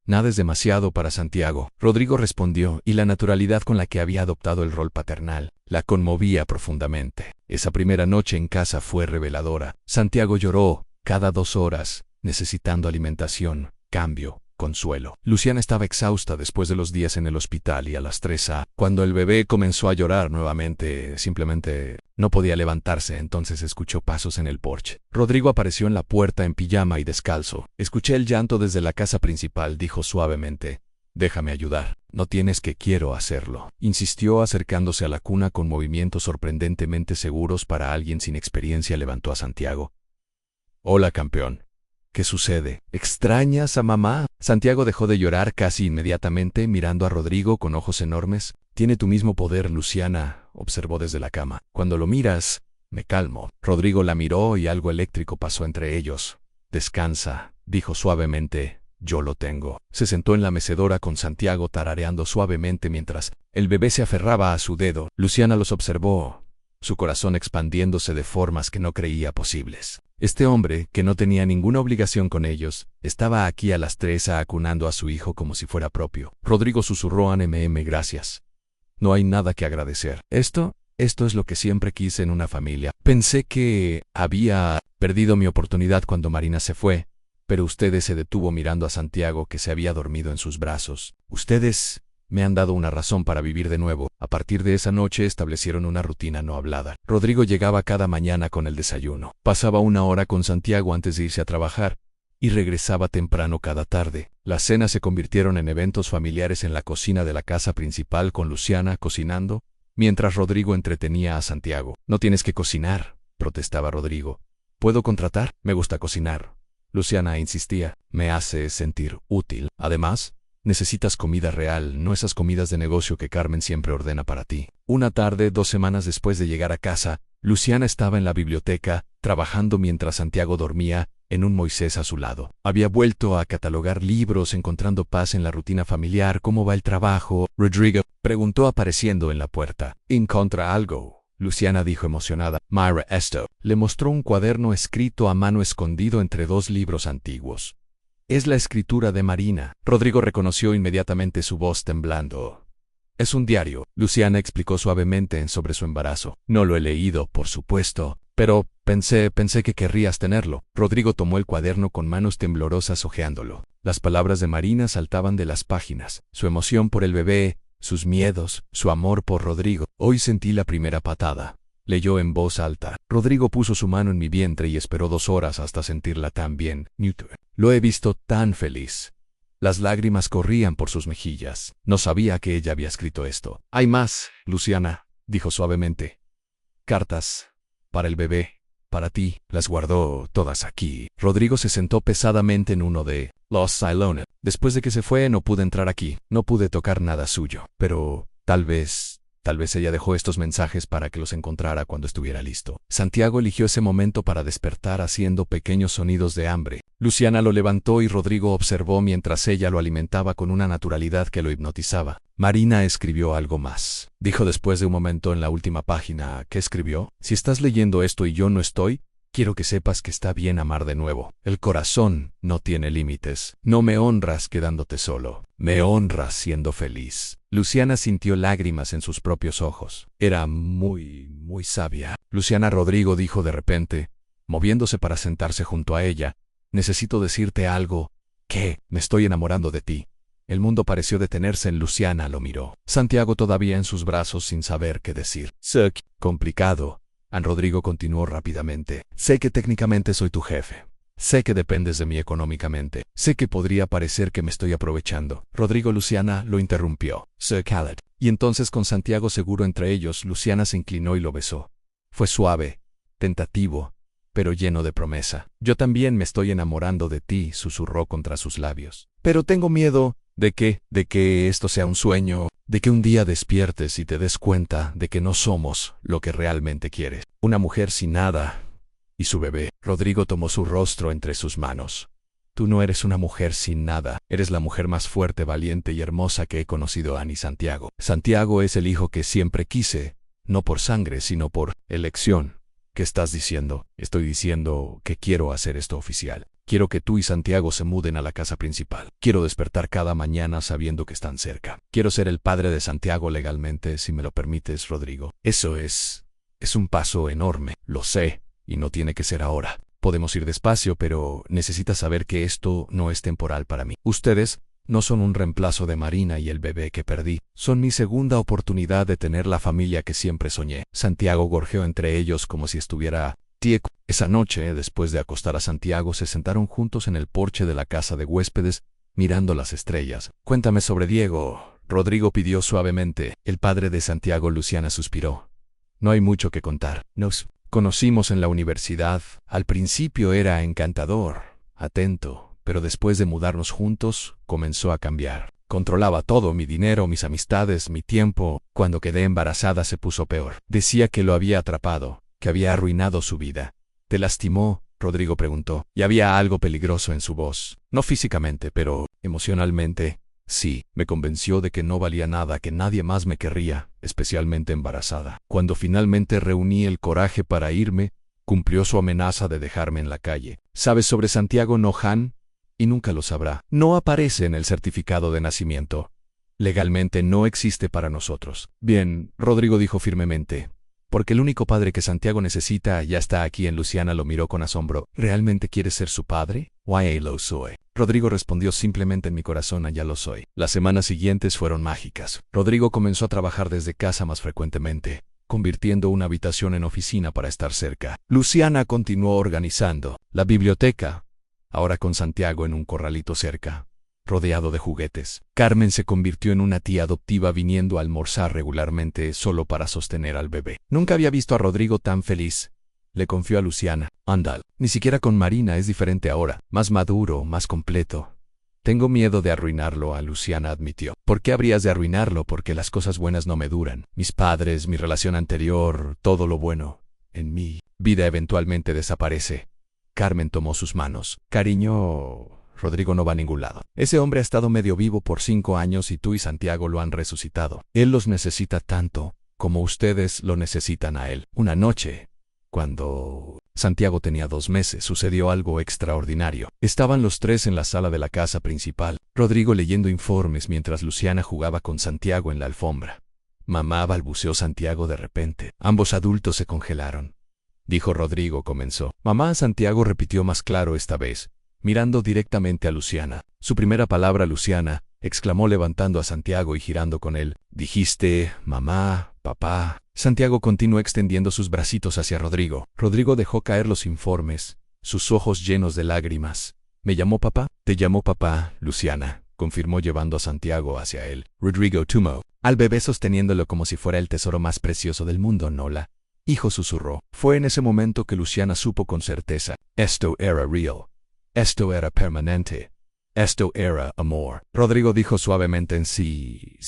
Nada es demasiado para Santiago, Rodrigo respondió, y la naturalidad con la que había adoptado el rol paternal la conmovía profundamente. Esa primera noche en casa fue reveladora. Santiago lloró cada 2 horas, necesitando alimentación, cambio, consuelo. Luciana estaba exhausta después de los días en el hospital y a las 3 a. Cuando el bebé comenzó a llorar nuevamente, simplemente no podía levantarse. Entonces escuchó pasos en el porche. Rodrigo apareció en la puerta en pijama y descalzo. Escuché el llanto desde la casa principal, dijo suavemente. Déjame ayudar. No tienes que, quiero hacerlo. Insistió acercándose a la cuna con movimientos sorprendentemente seguros para alguien sin experiencia. Levantó a Santiago. Hola, campeón. ¿Qué sucede? ¿Extrañas a mamá? Santiago dejó de llorar casi inmediatamente, mirando a Rodrigo con ojos enormes. Tiene tu mismo poder, Luciana, observó desde la cama. Cuando lo miras, me calmo. Rodrigo la miró y algo eléctrico pasó entre ellos. Descansa, dijo suavemente. Yo lo tengo. Se sentó en la mecedora con Santiago tarareando suavemente mientras el bebé se aferraba a su dedo. Luciana los observó, su corazón expandiéndose de formas que no creía posibles. Este hombre, que no tenía ninguna obligación con ellos, estaba aquí a las 3 a acunando a su hijo como si fuera propio. Rodrigo susurró a gracias. No hay nada que agradecer. Esto es lo que siempre quise en una familia. Pensé que había perdido mi oportunidad cuando Marina se fue, pero ustedes se detuvo mirando a Santiago que se había dormido en sus brazos. Ustedes me han dado una razón para vivir de nuevo. A partir de esa noche establecieron una rutina no hablada. Rodrigo llegaba cada mañana con el desayuno. Pasaba 1 hora con Santiago antes de irse a trabajar y regresaba temprano cada tarde. Las cenas se convirtieron en eventos familiares en la cocina de la casa principal con Luciana cocinando, mientras Rodrigo entretenía a Santiago. No tienes que cocinar, protestaba Rodrigo. ¿Puedo contratar? Me gusta cocinar. Luciana insistía. Me hace sentir útil. Además, necesitas comida real, no esas comidas de negocio que Carmen siempre ordena para ti. Una tarde, 2 semanas después de llegar a casa, Luciana estaba en la biblioteca, trabajando mientras Santiago dormía, en un Moisés a su lado. Había vuelto a catalogar libros, encontrando paz en la rutina familiar. ¿Cómo va el trabajo? Rodrigo preguntó apareciendo en la puerta. ¿Encontra algo? Luciana dijo emocionada. Myra, esto. Le mostró un cuaderno escrito a mano escondido entre 2 libros antiguos. Es la escritura de Marina. Rodrigo reconoció inmediatamente su voz temblando. Es un diario, Luciana explicó suavemente sobre su embarazo. No lo he leído, por supuesto, pero pensé que querrías tenerlo. Rodrigo tomó el cuaderno con manos temblorosas hojeándolo. Las palabras de Marina saltaban de las páginas. Su emoción por el bebé, sus miedos, su amor por Rodrigo. Hoy sentí la primera patada. Leyó en voz alta. Rodrigo puso su mano en mi vientre y esperó 2 horas hasta sentirla tan bien. Newton. Lo he visto tan feliz. Las lágrimas corrían por sus mejillas. No sabía que ella había escrito esto. Hay más, Luciana, dijo suavemente. Cartas. Para el bebé. Para ti. Las guardó todas aquí. Rodrigo se sentó pesadamente en uno de los salones. Después de que se fue no pude entrar aquí. No pude tocar nada suyo. Pero tal vez ella dejó estos mensajes para que los encontrara cuando estuviera listo. Santiago eligió ese momento para despertar haciendo pequeños sonidos de hambre. Luciana lo levantó y Rodrigo observó mientras ella lo alimentaba con una naturalidad que lo hipnotizaba. Marina escribió algo más. Dijo después de un momento en la última página. ¿Qué escribió? Si estás leyendo esto y yo no estoy, quiero que sepas que está bien amar de nuevo. El corazón no tiene límites. No me honras quedándote solo. Me honras siendo feliz. Luciana sintió lágrimas en sus propios ojos. Era muy sabia. Luciana, Rodrigo dijo de repente, moviéndose para sentarse junto a ella. Necesito decirte algo. ¿Qué? Me estoy enamorando de ti. El mundo pareció detenerse en Luciana, lo miró. Santiago todavía en sus brazos sin saber qué decir. Complicado. Rodrigo continuó rápidamente. Sé que técnicamente soy tu jefe. Sé que dependes de mí económicamente. Sé que podría parecer que me estoy aprovechando. Rodrigo. Luciana lo interrumpió. Sir Khaled. Y entonces con Santiago seguro entre ellos, Luciana se inclinó y lo besó. Fue suave, tentativo, pero lleno de promesa. Yo también me estoy enamorando de ti, susurró contra sus labios. Pero tengo miedo. ¿De qué? De que esto sea un sueño, de que un día despiertes y te des cuenta de que no somos lo que realmente quieres. Una mujer sin nada y su bebé. Rodrigo tomó su rostro entre sus manos. Tú no eres una mujer sin nada, eres la mujer más fuerte, valiente y hermosa que he conocido, Ani. Santiago. Santiago es el hijo que siempre quise, no por sangre, sino por elección. ¿Qué estás diciendo? Estoy diciendo que quiero hacer esto oficial. Quiero que tú y Santiago se muden a la casa principal. Quiero despertar cada mañana sabiendo que están cerca. Quiero ser el padre de Santiago legalmente, si me lo permites, Rodrigo. Eso es un paso enorme. Lo sé, y no tiene que ser ahora. Podemos ir despacio, pero necesitas saber que esto no es temporal para mí. Ustedes no son un reemplazo de Marina y el bebé que perdí. Son mi segunda oportunidad de tener la familia que siempre soñé. Santiago gorjeó entre ellos como si estuviera tieco. Esa noche, después de acostar a Santiago, se sentaron juntos en el porche de la casa de huéspedes, mirando las estrellas. Cuéntame sobre Diego, Rodrigo pidió suavemente. El padre de Santiago. Luciana suspiró. No hay mucho que contar. Nos conocimos en la universidad. Al principio era encantador, atento, pero después de mudarnos juntos, comenzó a cambiar. Controlaba todo, mi dinero, mis amistades, mi tiempo. Cuando quedé embarazada se puso peor. Decía que lo había atrapado, que había arruinado su vida. ¿Te lastimó? Rodrigo preguntó. Y había algo peligroso en su voz. No físicamente, pero emocionalmente. Sí, me convenció de que no valía nada, que nadie más me querría, especialmente embarazada. Cuando finalmente reuní el coraje para irme, cumplió su amenaza de dejarme en la calle. ¿Sabes sobre Santiago Nohan? Y nunca lo sabrá. No aparece en el certificado de nacimiento. Legalmente no existe para nosotros. Bien, Rodrigo dijo firmemente. Porque el único padre que Santiago necesita ya está aquí. En Luciana lo miró con asombro. ¿Realmente quieres ser su padre? Ya lo soy. Rodrigo respondió simplemente. En mi corazón ya lo soy. Las semanas siguientes fueron mágicas. Rodrigo comenzó a trabajar desde casa más frecuentemente, convirtiendo una habitación en oficina para estar cerca. Luciana continuó organizando la biblioteca, ahora con Santiago en un corralito cerca, rodeado de juguetes. Carmen se convirtió en una tía adoptiva, viniendo a almorzar regularmente solo para sostener al bebé. Nunca había visto a Rodrigo tan feliz. Le confió a Luciana. Andal. Ni siquiera con Marina es diferente ahora. Más maduro, más completo. Tengo miedo de arruinarlo, a Luciana admitió. ¿Por qué habrías de arruinarlo? Porque las cosas buenas no me duran. Mis padres, mi relación anterior, todo lo bueno en mi vida eventualmente desaparece. Carmen tomó sus manos. Cariño, Rodrigo no va a ningún lado. Ese hombre ha estado medio vivo por 5 años y tú y Santiago lo han resucitado. Él los necesita tanto como ustedes lo necesitan a él. Una noche, cuando Santiago tenía 2 meses, sucedió algo extraordinario. Estaban los 3 en la sala de la casa principal, Rodrigo leyendo informes mientras Luciana jugaba con Santiago en la alfombra. Mamá, balbuceó Santiago de repente. Ambos adultos se congelaron. Dijo Rodrigo, comenzó. Mamá, Santiago repitió más claro esta vez, mirando directamente a Luciana. Su primera palabra, Luciana, exclamó levantando a Santiago y girando con él. Dijiste, mamá, papá. Santiago continuó extendiendo sus bracitos hacia Rodrigo. Rodrigo dejó caer los informes, sus ojos llenos de lágrimas. ¿Me llamó papá? Te llamó papá, Luciana, confirmó llevando a Santiago hacia él. Rodrigo tomó al bebé sosteniéndolo como si fuera el tesoro más precioso del mundo, Nola. Hijo, susurró. Fue en ese momento que Luciana supo con certeza. Esto era real. Esto era permanente. Esto era amor. Rodrigo dijo suavemente en sí,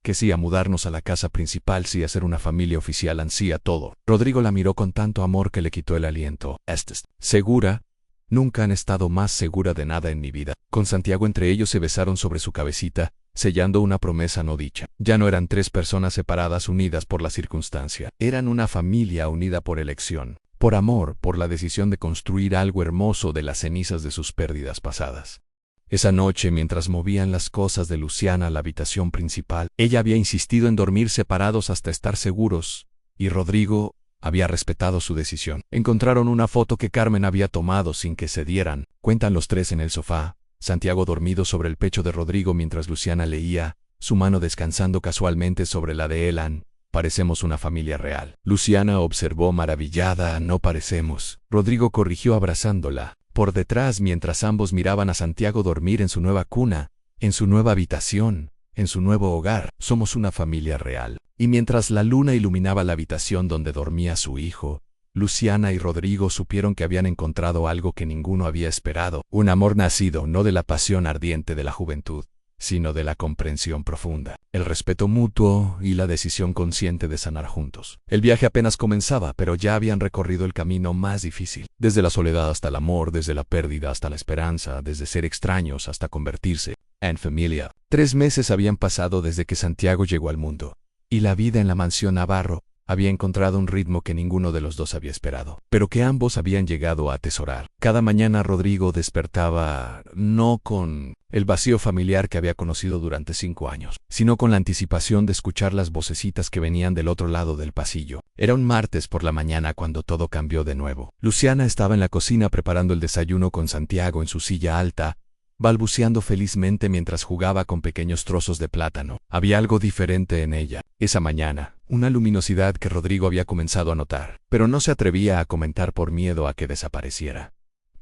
que sí a mudarnos a la casa principal, sí a ser una familia oficial, ansía todo. Rodrigo la miró con tanto amor que le quitó el aliento. ¿Estás segura? Nunca han estado más segura de nada en mi vida. Con Santiago entre ellos se besaron sobre su cabecita, sellando una promesa no dicha. Ya no eran tres personas separadas unidas por la circunstancia. Eran una familia unida por elección, por amor, por la decisión de construir algo hermoso de las cenizas de sus pérdidas pasadas. Esa noche, mientras movían las cosas de Luciana a la habitación principal, ella había insistido en dormir separados hasta estar seguros, y Rodrigo había respetado su decisión. Encontraron una foto que Carmen había tomado sin que se dieran. Cuentan los tres en el sofá, Santiago dormido sobre el pecho de Rodrigo mientras Luciana leía, su mano descansando casualmente sobre la de Elan. Parecemos una familia real. Luciana observó maravillada. No parecemos. Rodrigo corrigió abrazándola por detrás mientras ambos miraban a Santiago dormir en su nueva cuna, en su nueva habitación, en su nuevo hogar. Somos una familia real. Y mientras la luna iluminaba la habitación donde dormía su hijo, Luciana y Rodrigo supieron que habían encontrado algo que ninguno había esperado, un amor nacido no de la pasión ardiente de la juventud, sino de la comprensión profunda, el respeto mutuo y la decisión consciente de sanar juntos. El viaje apenas comenzaba, pero ya habían recorrido el camino más difícil, desde la soledad hasta el amor, desde la pérdida hasta la esperanza, desde ser extraños hasta convertirse en familia. 3 meses habían pasado desde que Santiago llegó al mundo, y la vida en la mansión Navarro había encontrado un ritmo que ninguno de los dos había esperado, pero que ambos habían llegado a atesorar. Cada mañana Rodrigo despertaba no con el vacío familiar que había conocido durante 5 años, sino con la anticipación de escuchar las vocecitas que venían del otro lado del pasillo. Era un martes por la mañana cuando todo cambió de nuevo. Luciana estaba en la cocina preparando el desayuno con Santiago en su silla alta, balbuceando felizmente mientras jugaba con pequeños trozos de plátano. Había algo diferente en ella, esa mañana, una luminosidad que Rodrigo había comenzado a notar, pero no se atrevía a comentar por miedo a que desapareciera.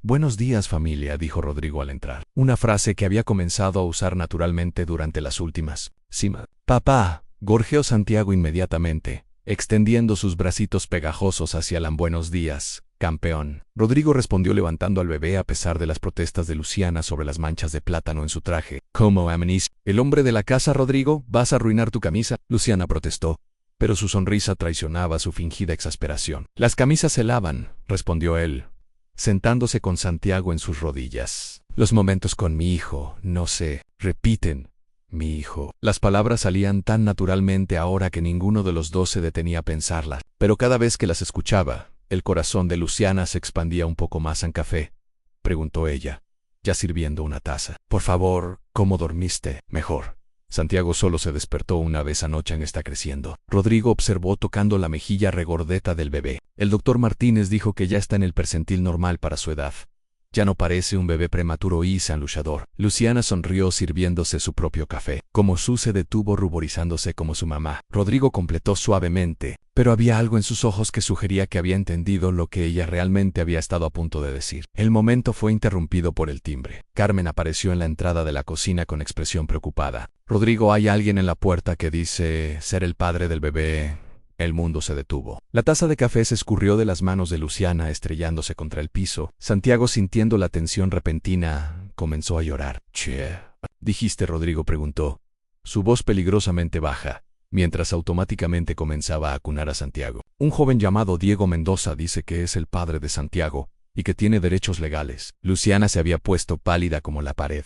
«Buenos días, familia», dijo Rodrigo al entrar, una frase que había comenzado a usar naturalmente durante las últimas semanas. «Papá», gorjeó Santiago inmediatamente, extendiendo sus bracitos pegajosos hacia el «buenos días, campeón». Rodrigo respondió levantando al bebé a pesar de las protestas de Luciana sobre las manchas de plátano en su traje. «¿Cómo amanís? El hombre de la casa, Rodrigo, ¿vas a arruinar tu camisa?», Luciana protestó, pero su sonrisa traicionaba su fingida exasperación. «Las camisas se lavan», respondió él, sentándose con Santiago en sus rodillas. «Los momentos con mi hijo, no se repiten, mi hijo». Las palabras salían tan naturalmente ahora que ninguno de los dos se detenía a pensarlas, pero cada vez que las escuchaba, el corazón de Luciana se expandía un poco más. «¿En café?», preguntó ella, ya sirviendo una taza. «Por favor, ¿cómo dormiste?». «Mejor». Santiago solo se despertó una vez anoche y está creciendo. Rodrigo observó tocando la mejilla regordeta del bebé. «El doctor Martínez dijo que ya está en el percentil normal para su edad. Ya no parece un bebé prematuro y san luchador». Luciana sonrió sirviéndose su propio café. Como Su se detuvo ruborizándose como su mamá. Rodrigo completó suavemente, pero había algo en sus ojos que sugería que había entendido lo que ella realmente había estado a punto de decir. El momento fue interrumpido por el timbre. Carmen apareció en la entrada de la cocina con expresión preocupada. «Rodrigo, hay alguien en la puerta que dice ser el padre del bebé». El mundo se detuvo. La taza de café se escurrió de las manos de Luciana estrellándose contra el piso. Santiago, sintiendo la tensión repentina, comenzó a llorar. «Che, ¿dijiste?» Rodrigo preguntó, su voz peligrosamente baja, mientras automáticamente comenzaba a acunar a Santiago. «Un joven llamado Diego Mendoza dice que es el padre de Santiago y que tiene derechos legales». Luciana se había puesto pálida como la pared.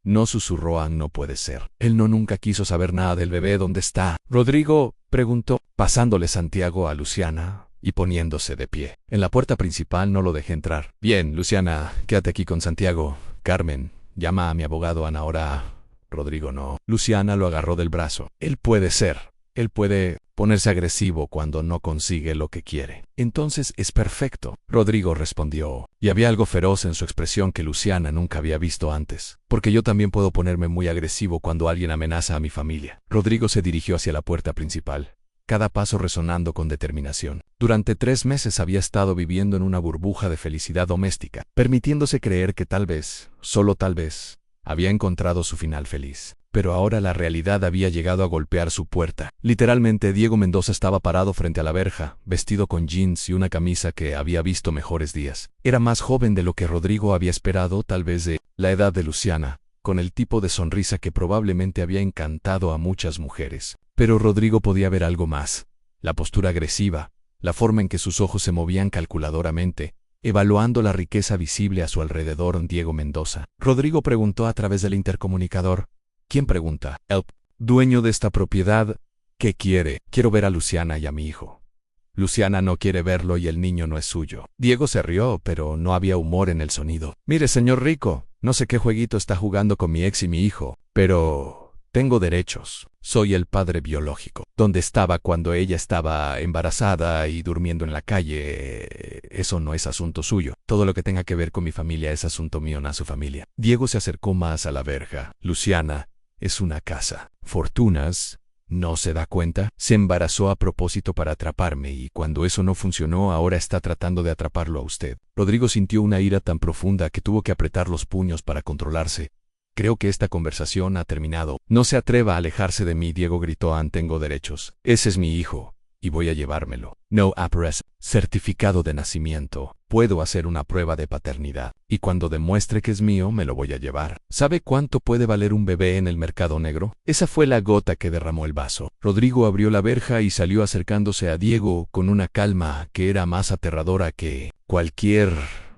No susurró a «no puede ser. Él no nunca quiso saber nada del bebé. ¿Dónde está?» Rodrigo preguntó, pasándole Santiago a Luciana y poniéndose de pie. «En la puerta principal, no lo dejé entrar». «Bien, Luciana, quédate aquí con Santiago. Carmen, llama a mi abogado Ana ahora». Rodrigo no. Luciana lo agarró del brazo. «Él puede ser. Él puede ponerse agresivo cuando no consigue lo que quiere. Entonces es perfecto, Rodrigo respondió, y había algo feroz en su expresión que Luciana nunca había visto antes. Porque yo también puedo ponerme muy agresivo cuando alguien amenaza a mi familia. Rodrigo se dirigió hacia la puerta principal, cada paso resonando con determinación. Durante 3 meses había estado viviendo en una burbuja de felicidad doméstica, permitiéndose creer que tal vez, solo tal vez, había encontrado su final feliz. Pero ahora la realidad había llegado a golpear su puerta. Literalmente, Diego Mendoza estaba parado frente a la verja, vestido con jeans y una camisa que había visto mejores días. Era más joven de lo que Rodrigo había esperado, tal vez de la edad de Luciana, con el tipo de sonrisa que probablemente había encantado a muchas mujeres. Pero Rodrigo podía ver algo más: la postura agresiva, la forma en que sus ojos se movían calculadoramente, evaluando la riqueza visible a su alrededor. Diego Mendoza. Rodrigo preguntó a través del intercomunicador. ¿Quién pregunta? El dueño de esta propiedad. ¿Qué quiere? Quiero ver a Luciana y a mi hijo. Luciana no quiere verlo y el niño no es suyo. Diego se rió, pero no había humor en el sonido. Mire, señor Rico, no sé qué jueguito está jugando con mi ex y mi hijo, pero tengo derechos. Soy el padre biológico. ¿Dónde estaba cuando ella estaba embarazada y durmiendo en la calle? Eso no es asunto suyo. Todo lo que tenga que ver con mi familia es asunto mío, no su familia. Diego se acercó más a la verja. Luciana es una casa. Fortunas. ¿No se da cuenta? Se embarazó a propósito para atraparme y cuando eso no funcionó ahora está tratando de atraparlo a usted. Rodrigo sintió una ira tan profunda que tuvo que apretar los puños para controlarse. Creo que esta conversación ha terminado. No se atreva a alejarse de mí, Diego gritó. Tengo derechos. Ese es mi hijo y voy a llevármelo. No aparece certificado de nacimiento. Puedo hacer una prueba de paternidad y cuando demuestre que es mío me lo voy a llevar. ¿Sabe cuánto puede valer un bebé en el mercado negro? Esa fue la gota que derramó el vaso. Rodrigo abrió la verja y salió acercándose a Diego con una calma que era más aterradora que cualquier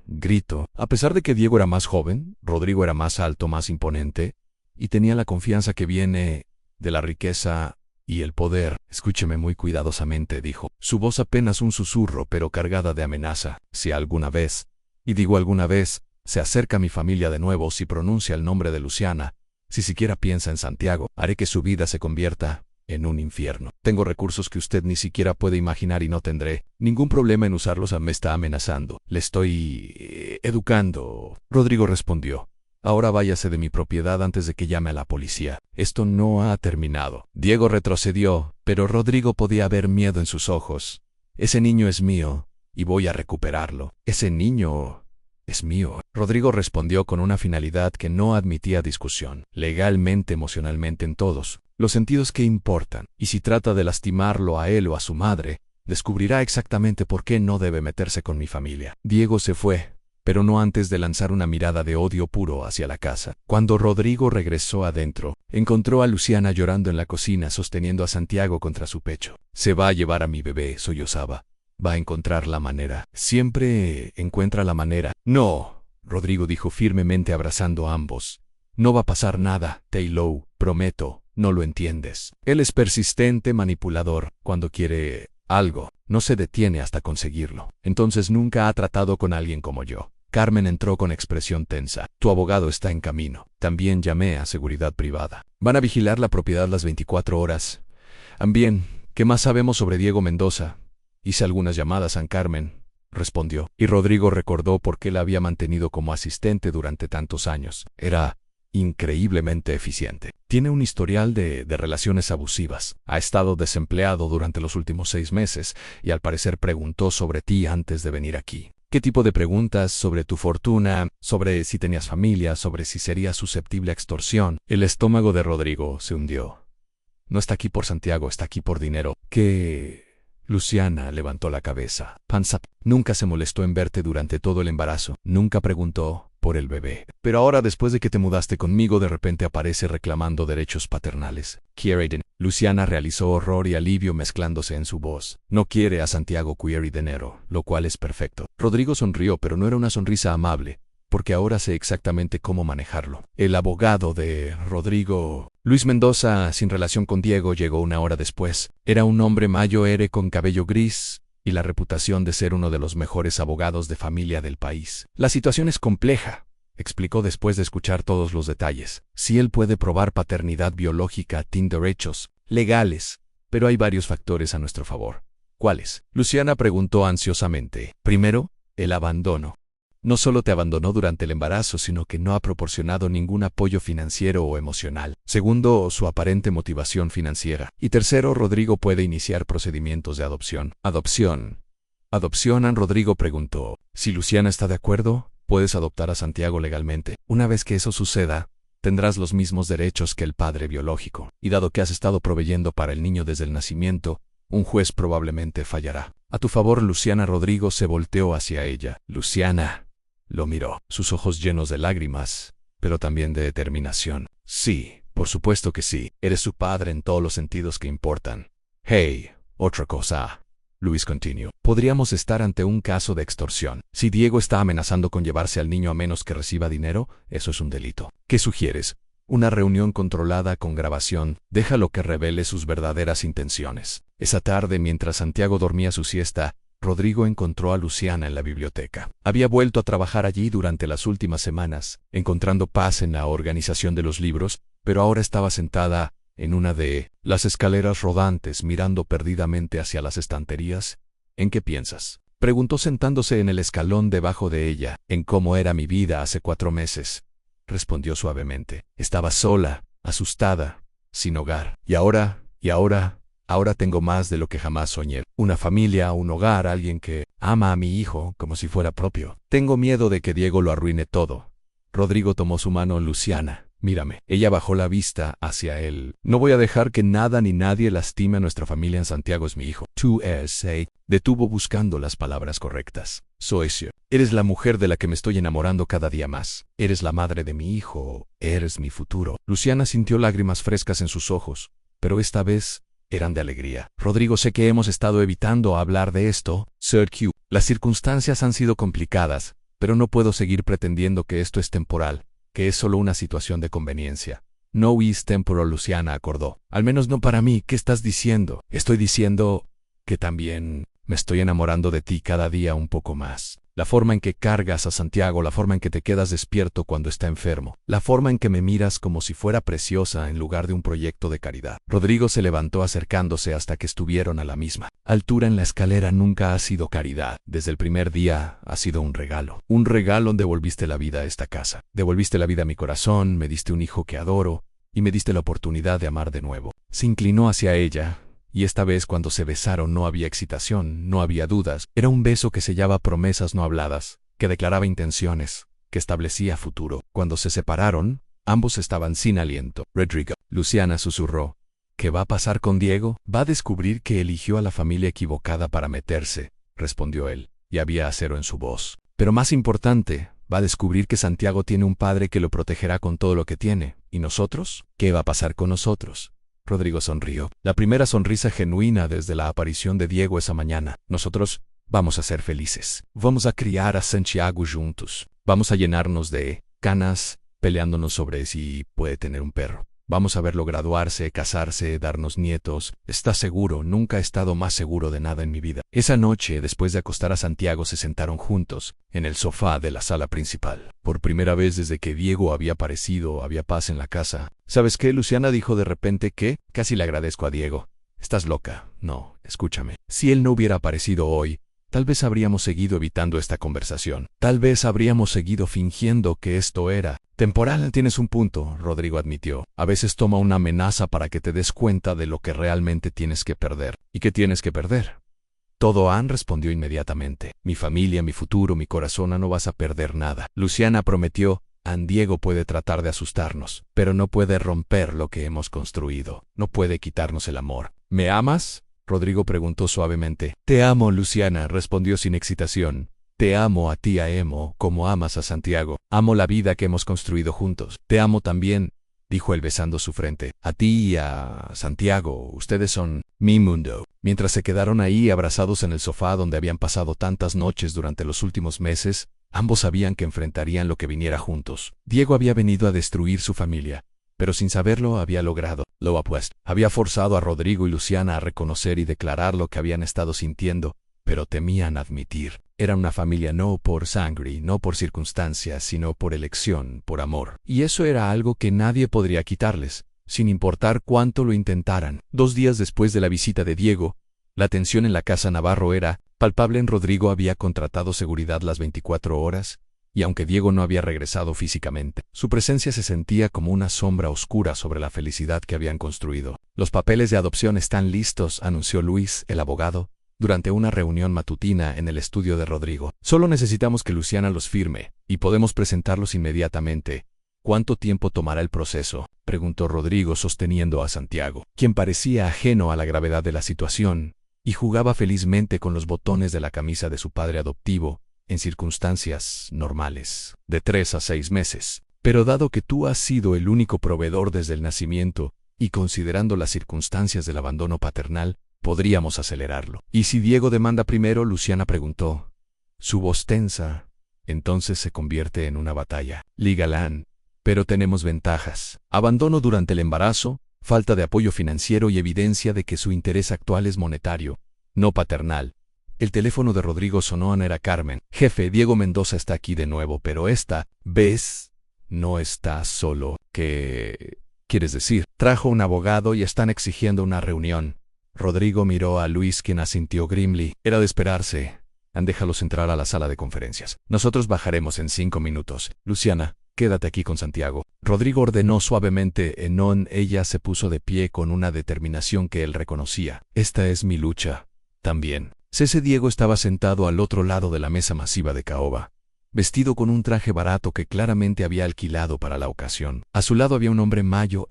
grito. A pesar de que Diego era más joven, Rodrigo era más alto, más imponente, y tenía la confianza que viene de la riqueza y el poder. Escúcheme muy cuidadosamente, dijo. Su voz apenas un susurro, pero cargada de amenaza. Si alguna vez, y digo alguna vez, se acerca a mi familia de nuevo, si pronuncia el nombre de Luciana, si siquiera piensa en Santiago, haré que su vida se convierta en un infierno. Tengo recursos que usted ni siquiera puede imaginar y no tendré ningún problema en usarlos. Me está amenazando. Le estoy educando. Rodrigo respondió. Ahora váyase de mi propiedad antes de que llame a la policía. Esto no ha terminado. Diego retrocedió, pero Rodrigo podía ver miedo en sus ojos. Ese niño es mío, y voy a recuperarlo. Ese niño es mío. Rodrigo respondió con una finalidad que no admitía discusión. Legalmente, emocionalmente, en todos los sentidos que importan. Y si trata de lastimarlo a él o a su madre, descubrirá exactamente por qué no debe meterse con mi familia. Diego se fue, pero no antes de lanzar una mirada de odio puro hacia la casa. Cuando Rodrigo regresó adentro, encontró a Luciana llorando en la cocina sosteniendo a Santiago contra su pecho. Se va a llevar a mi bebé, sollozaba. Va a encontrar la manera. Siempre encuentra la manera. No, Rodrigo dijo firmemente abrazando a ambos. No va a pasar nada, Taylor, prometo. No lo entiendes. Él es persistente, manipulador. Cuando quiere algo, no se detiene hasta conseguirlo. Entonces nunca ha tratado con alguien como yo. Carmen entró con expresión tensa. Tu abogado está en camino. También llamé a seguridad privada. Van a vigilar la propiedad las 24 horas. Bien, ¿qué más sabemos sobre Diego Mendoza? Hice algunas llamadas a Carmen, respondió. Y Rodrigo recordó por qué la había mantenido como asistente durante tantos años. Era increíblemente eficiente. Tiene un historial de relaciones abusivas. Ha estado desempleado durante los últimos 6 meses y al parecer preguntó sobre ti antes de venir aquí. ¿Qué tipo de preguntas? Sobre tu fortuna, sobre si tenías familia, sobre si serías susceptible a extorsión. El estómago de Rodrigo se hundió. No está aquí por Santiago, está aquí por dinero. ¿Qué? Luciana levantó la cabeza. Panza. Nunca se molestó en verte durante todo el embarazo. Nunca preguntó por el bebé. Pero ahora, después de que te mudaste conmigo, de repente aparece reclamando derechos paternales. Quiere dinero. Luciana realizó horror y alivio mezclándose en su voz. No quiere a Santiago, quiere dinero, lo cual es perfecto. Rodrigo sonrió, pero no era una sonrisa amable, porque ahora sé exactamente cómo manejarlo. El abogado de Rodrigo, Luis Mendoza, sin relación con Diego, llegó 1 hora después. Era un hombre mayor con cabello gris y la reputación de ser uno de los mejores abogados de familia del país. La situación es compleja, explicó después de escuchar todos los detalles. Si él puede probar paternidad biológica, tiene derechos legales pero hay varios factores a nuestro favor. ¿Cuáles? Luciana preguntó ansiosamente. Primero, el abandono. No solo te abandonó durante el embarazo, sino que no ha proporcionado ningún apoyo financiero o emocional. Segundo, su aparente motivación financiera. Y tercero, Rodrigo puede iniciar procedimientos de adopción. ¿Adopción? ¿Adopción? Rodrigo preguntó. Si Luciana está de acuerdo, puedes adoptar a Santiago legalmente. Una vez que eso suceda, tendrás los mismos derechos que el padre biológico. Y dado que has estado proveyendo para el niño desde el nacimiento, un juez probablemente fallará. A tu favor, Luciana. Rodrigo se volteó hacia ella. Luciana lo miró, sus ojos llenos de lágrimas, pero también de determinación. Sí, por supuesto que sí. Eres su padre en todos los sentidos que importan. Hey, otra cosa. Luis continuó. Podríamos estar ante un caso de extorsión. Si Diego está amenazando con llevarse al niño a menos que reciba dinero, eso es un delito. ¿Qué sugieres? Una reunión controlada con grabación. Déjalo que revele sus verdaderas intenciones. Esa tarde, mientras Santiago dormía su siesta, Rodrigo encontró a Luciana en la biblioteca. Había vuelto a trabajar allí durante las últimas semanas, encontrando paz en la organización de los libros, pero ahora estaba sentada en una de las escaleras rodantes, mirando perdidamente hacia las estanterías. ¿En qué piensas?, preguntó sentándose en el escalón debajo de ella. En cómo era mi vida hace 4 meses, respondió suavemente. Estaba sola, asustada, sin hogar. Y ahora tengo más de lo que jamás soñé. Una familia, un hogar, alguien que ama a mi hijo como si fuera propio. Tengo miedo de que Diego lo arruine todo. Rodrigo tomó su mano. Luciana, mírame. Ella bajó la vista hacia él. No voy a dejar que nada ni nadie lastime a nuestra familia. En Santiago es mi hijo. Tú eres, detuvo buscando las palabras correctas. Soy yo. Eres la mujer de la que me estoy enamorando cada día más. Eres la madre de mi hijo. Eres mi futuro. Luciana sintió lágrimas frescas en sus ojos, pero esta vez eran de alegría. Rodrigo, sé que hemos estado evitando hablar de esto, Sir Q. Las circunstancias han sido complicadas, pero no puedo seguir pretendiendo que esto es temporal, que es solo una situación de conveniencia. No is temporal, Luciana acordó. Al menos no para mí. ¿Qué estás diciendo? Estoy diciendo que también me estoy enamorando de ti cada día un poco más. La forma en que cargas a Santiago, la forma en que te quedas despierto cuando está enfermo, la forma en que me miras como si fuera preciosa en lugar de un proyecto de caridad. Rodrigo se levantó acercándose hasta que estuvieron a la misma altura en la escalera. Nunca ha sido caridad. Desde el primer día ha sido un regalo. Un regalo. Devolviste la vida a esta casa. Devolviste la vida a mi corazón, me diste un hijo que adoro y me diste la oportunidad de amar de nuevo. Se inclinó hacia ella. Y esta vez, cuando se besaron, no había excitación, no había dudas. Era un beso que sellaba promesas no habladas, que declaraba intenciones, que establecía futuro. Cuando se separaron, ambos estaban sin aliento. Rodrigo, Luciana susurró. ¿Qué va a pasar con Diego? Va a descubrir que eligió a la familia equivocada para meterse, respondió él, y había acero en su voz. Pero más importante, va a descubrir que Santiago tiene un padre que lo protegerá con todo lo que tiene. ¿Y nosotros? ¿Qué va a pasar con nosotros? Rodrigo sonrió. La primera sonrisa genuina desde la aparición de Diego esa mañana. Nosotros vamos a ser felices. Vamos a criar a Santiago juntos. Vamos a llenarnos de canas, peleándonos sobre si puede tener un perro. Vamos a verlo graduarse, casarse, darnos nietos. ¿Estás seguro? Nunca he estado más seguro de nada en mi vida. Esa noche, después de acostar a Santiago, se sentaron juntos, en el sofá de la sala principal. Por primera vez desde que Diego había aparecido, había paz en la casa. ¿Sabes qué? Luciana dijo de repente que casi le agradezco a Diego. Estás loca. No, escúchame. Si él no hubiera aparecido hoy, tal vez habríamos seguido evitando esta conversación. Tal vez habríamos seguido fingiendo que esto era temporal. Tienes un punto, Rodrigo admitió. A veces toma una amenaza para que te des cuenta de lo que realmente tienes que perder. ¿Y qué tienes que perder? Todo. Ann respondió inmediatamente. Mi familia, mi futuro, mi corazón. No vas a perder nada. Luciana prometió. Ann, Diego puede tratar de asustarnos, pero no puede romper lo que hemos construido. No puede quitarnos el amor. ¿Me amas?, Rodrigo preguntó suavemente. Te amo, Luciana, respondió sin excitación. Te amo a ti, Emo, como amas a Santiago. Amo la vida que hemos construido juntos. Te amo también, dijo él besando su frente. A ti y a Santiago, ustedes son mi mundo. Mientras se quedaron ahí abrazados en el sofá donde habían pasado tantas noches durante los últimos meses, ambos sabían que enfrentarían lo que viniera juntos. Diego había venido a destruir su familia, pero sin saberlo había logrado lo opuesto. Había forzado a Rodrigo y Luciana a reconocer y declarar lo que habían estado sintiendo, pero temían admitir. Eran una familia no por sangre, no por circunstancias, sino por elección, por amor. Y eso era algo que nadie podría quitarles, sin importar cuánto lo intentaran. 2 días después de la visita de Diego, la tensión en la casa Navarro era palpable. Rodrigo había contratado seguridad las 24 horas, y aunque Diego no había regresado físicamente, su presencia se sentía como una sombra oscura sobre la felicidad que habían construido. Los papeles de adopción están listos, anunció Luis, el abogado, durante una reunión matutina en el estudio de Rodrigo. Solo necesitamos que Luciana los firme, y podemos presentarlos inmediatamente. ¿Cuánto tiempo tomará el proceso?, preguntó Rodrigo sosteniendo a Santiago, quien parecía ajeno a la gravedad de la situación, y jugaba felizmente con los botones de la camisa de su padre adoptivo, en circunstancias normales. De 3 a 6 meses. Pero dado que tú has sido el único proveedor desde el nacimiento, y considerando las circunstancias del abandono paternal, podríamos acelerarlo. ¿Y si Diego demanda primero?, Luciana preguntó. Su voz tensa. Entonces se convierte en una batalla. Ligalán. Pero tenemos ventajas. Abandono durante el embarazo, falta de apoyo financiero y evidencia de que su interés actual es monetario, no paternal. El teléfono de Rodrigo sonó. Era Carmen. Jefe, Diego Mendoza está aquí de nuevo, pero esta vez no está solo. ¿Qué quieres decir? Trajo un abogado y están exigiendo una reunión. Rodrigo miró a Luis, quien asintió grimly. Era de esperarse. Déjalos entrar a la sala de conferencias. Nosotros bajaremos en 5 minutos. Luciana, quédate aquí con Santiago. Rodrigo ordenó suavemente. Ella se puso de pie con una determinación que él reconocía. Esta es mi lucha. También. Cese Diego estaba sentado al otro lado de la mesa masiva de caoba, vestido con un traje barato que claramente había alquilado para la ocasión. A su lado había un hombre mayo,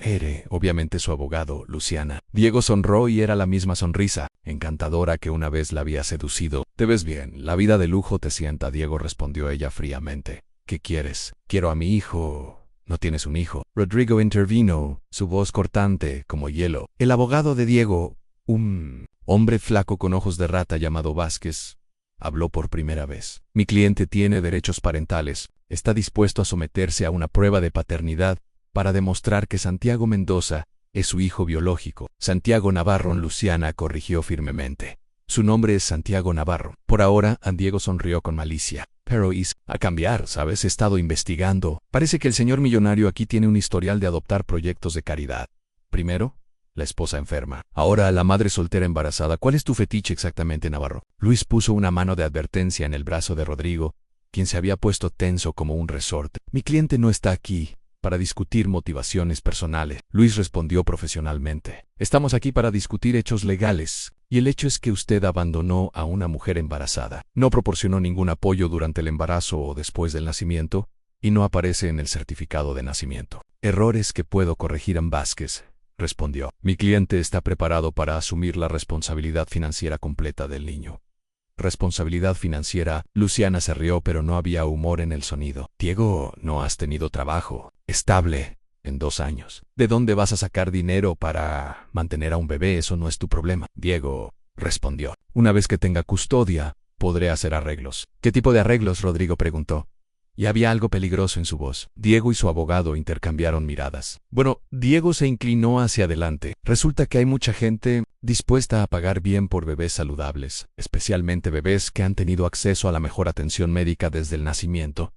obviamente su abogado, Luciana. Diego sonrió y era la misma sonrisa, encantadora que una vez la había seducido. Te ves bien, la vida de lujo te sienta, Diego, respondió ella fríamente. ¿Qué quieres? Quiero a mi hijo. ¿No tienes un hijo? Rodrigo intervino, su voz cortante, como hielo. El abogado de Diego, un hombre flaco con ojos de rata llamado Vázquez, habló por primera vez. Mi cliente tiene derechos parentales. Está dispuesto a someterse a una prueba de paternidad para demostrar que Santiago Mendoza es su hijo biológico. Santiago Navarro, Luciana corrigió firmemente. Su nombre es Santiago Navarro. Por ahora, Diego sonrió con malicia. Pero a cambiar, ¿sabes? He estado investigando. Parece que el señor millonario aquí tiene un historial de adoptar proyectos de caridad. Primero, la esposa enferma. Ahora la madre soltera embarazada. ¿Cuál es tu fetiche exactamente, Navarro? Luis puso una mano de advertencia en el brazo de Rodrigo, quien se había puesto tenso como un resorte. Mi cliente no está aquí para discutir motivaciones personales. Luis respondió profesionalmente. Estamos aquí para discutir hechos legales, y el hecho es que usted abandonó a una mujer embarazada. No proporcionó ningún apoyo durante el embarazo o después del nacimiento, y no aparece en el certificado de nacimiento. Errores que puedo corregir, Vázquez respondió. Mi cliente está preparado para asumir la responsabilidad financiera completa del niño. Responsabilidad financiera. Luciana se rió, pero no había humor en el sonido. Diego, no has tenido trabajo estable en 2 años. ¿De dónde vas a sacar dinero para mantener a un bebé? Eso no es tu problema. Diego respondió. Una vez que tenga custodia, podré hacer arreglos. ¿Qué tipo de arreglos?, Rodrigo preguntó. Y había algo peligroso en su voz. Diego y su abogado intercambiaron miradas. Bueno, Diego se inclinó hacia adelante. Resulta que hay mucha gente dispuesta a pagar bien por bebés saludables, especialmente bebés que han tenido acceso a la mejor atención médica desde el nacimiento.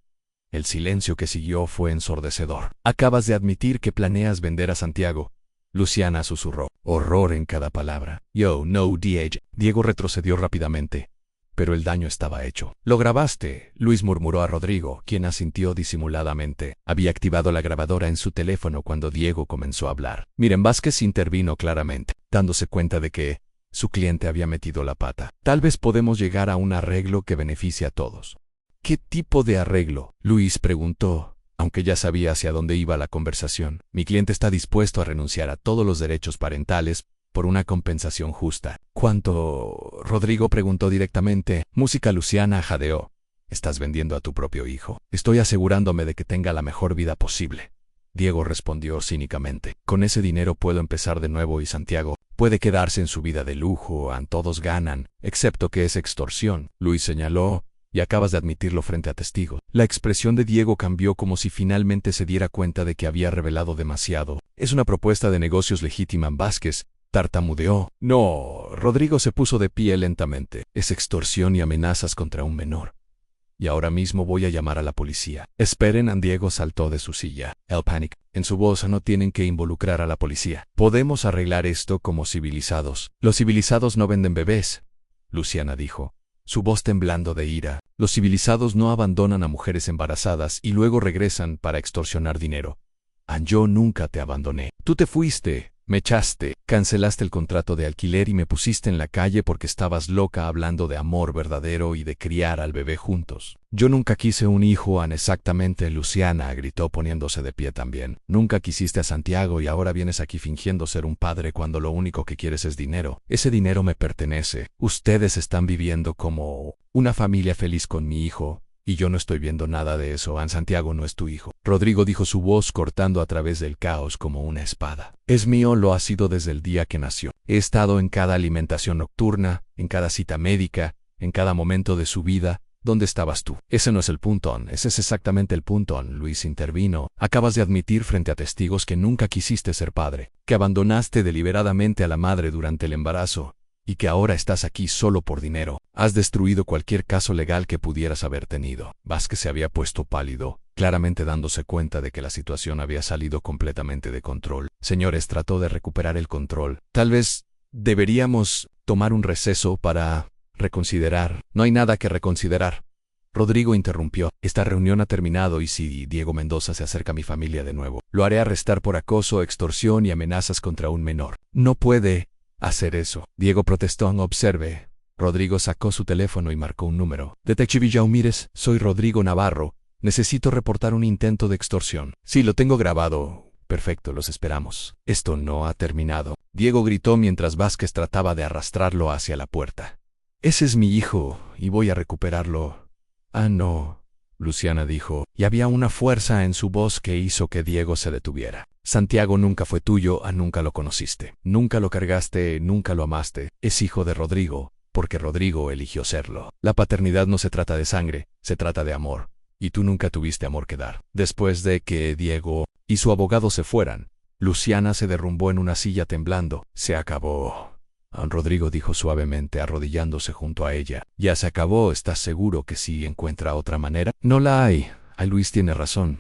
El silencio que siguió fue ensordecedor. Acabas de admitir que planeas vender a Santiago. Luciana susurró, horror en cada palabra. Yo, no, Diego retrocedió rápidamente. Pero el daño estaba hecho. Lo grabaste, Luis murmuró a Rodrigo, quien asintió disimuladamente. Había activado la grabadora en su teléfono cuando Diego comenzó a hablar. Miren, Vázquez intervino claramente, dándose cuenta de que su cliente había metido la pata. Tal vez podemos llegar a un arreglo que beneficie a todos. ¿Qué tipo de arreglo?, Luis preguntó, aunque ya sabía hacia dónde iba la conversación. Mi cliente está dispuesto a renunciar a todos los derechos parentales por una compensación justa. ¿Cuánto?, Rodrigo preguntó directamente. Música. Luciana jadeó. Estás vendiendo a tu propio hijo. Estoy asegurándome de que tenga la mejor vida posible. Diego respondió cínicamente. Con ese dinero puedo empezar de nuevo y Santiago puede quedarse en su vida de lujo. Todos ganan, excepto que es extorsión. Luis señaló. Y acabas de admitirlo frente a testigos. La expresión de Diego cambió como si finalmente se diera cuenta de que había revelado demasiado. Es una propuesta de negocios legítima, Vázquez tartamudeó. No, Rodrigo se puso de pie lentamente. Es extorsión y amenazas contra un menor. y ahora mismo voy a llamar a la policía. Esperen, Diego saltó de su silla. El panic. En su voz: no tienen que involucrar a la policía. Podemos arreglar esto como civilizados. Los civilizados no venden bebés, Luciana dijo, su voz temblando de ira. Los civilizados no abandonan a mujeres embarazadas y luego regresan para extorsionar dinero. Yo nunca te abandoné. Tú te fuiste, me echaste, cancelaste el contrato de alquiler y me pusiste en la calle porque estabas loca hablando de amor verdadero y de criar al bebé juntos. Yo nunca quise un hijo, exactamente, Luciana gritó poniéndose de pie también. Nunca quisiste a Santiago y ahora vienes aquí fingiendo ser un padre cuando lo único que quieres es dinero. Ese dinero me pertenece. Ustedes están viviendo como una familia feliz con mi hijo. Y yo no estoy viendo nada de eso. Santiago no es tu hijo. Rodrigo dijo, su voz cortando a través del caos como una espada. Es mío, lo ha sido desde el día que nació. He estado en cada alimentación nocturna, en cada cita médica, en cada momento de su vida. ¿Dónde estabas tú? Ese no es el punto, ese es exactamente el punto, Luis intervino. Acabas de admitir frente a testigos que nunca quisiste ser padre, que abandonaste deliberadamente a la madre durante el embarazo, y que ahora estás aquí solo por dinero. Has destruido cualquier caso legal que pudieras haber tenido. Vázquez se había puesto pálido, claramente dándose cuenta de que la situación había salido completamente de control. Señores, trató de recuperar el control. Tal vez deberíamos tomar un receso para reconsiderar. No hay nada que reconsiderar. Rodrigo interrumpió. Esta reunión ha terminado y si Diego Mendoza se acerca a mi familia de nuevo, lo haré arrestar por acoso, extorsión y amenazas contra un menor. No puede hacer eso. Diego protestó. Observe. Rodrigo sacó su teléfono y marcó un número. Detective Jaumírez, soy Rodrigo Navarro. Necesito reportar un intento de extorsión. Sí, lo tengo grabado. Perfecto, los esperamos. Esto no ha terminado. Diego gritó mientras Vázquez trataba de arrastrarlo hacia la puerta. Ese es mi hijo, y voy a recuperarlo. No, Luciana dijo, y había una fuerza en su voz que hizo que Diego se detuviera. Santiago nunca fue tuyo, nunca lo conociste. Nunca lo cargaste, nunca lo amaste. Es hijo de Rodrigo, porque Rodrigo eligió serlo. La paternidad no se trata de sangre, se trata de amor. Y tú nunca tuviste amor que dar. Después de que Diego y su abogado se fueran, Luciana se derrumbó en una silla temblando. Se acabó. Rodrigo dijo suavemente, arrodillándose junto a ella. Ya se acabó. ¿Estás seguro que sí encuentra otra manera? No la hay. Luis tiene razón.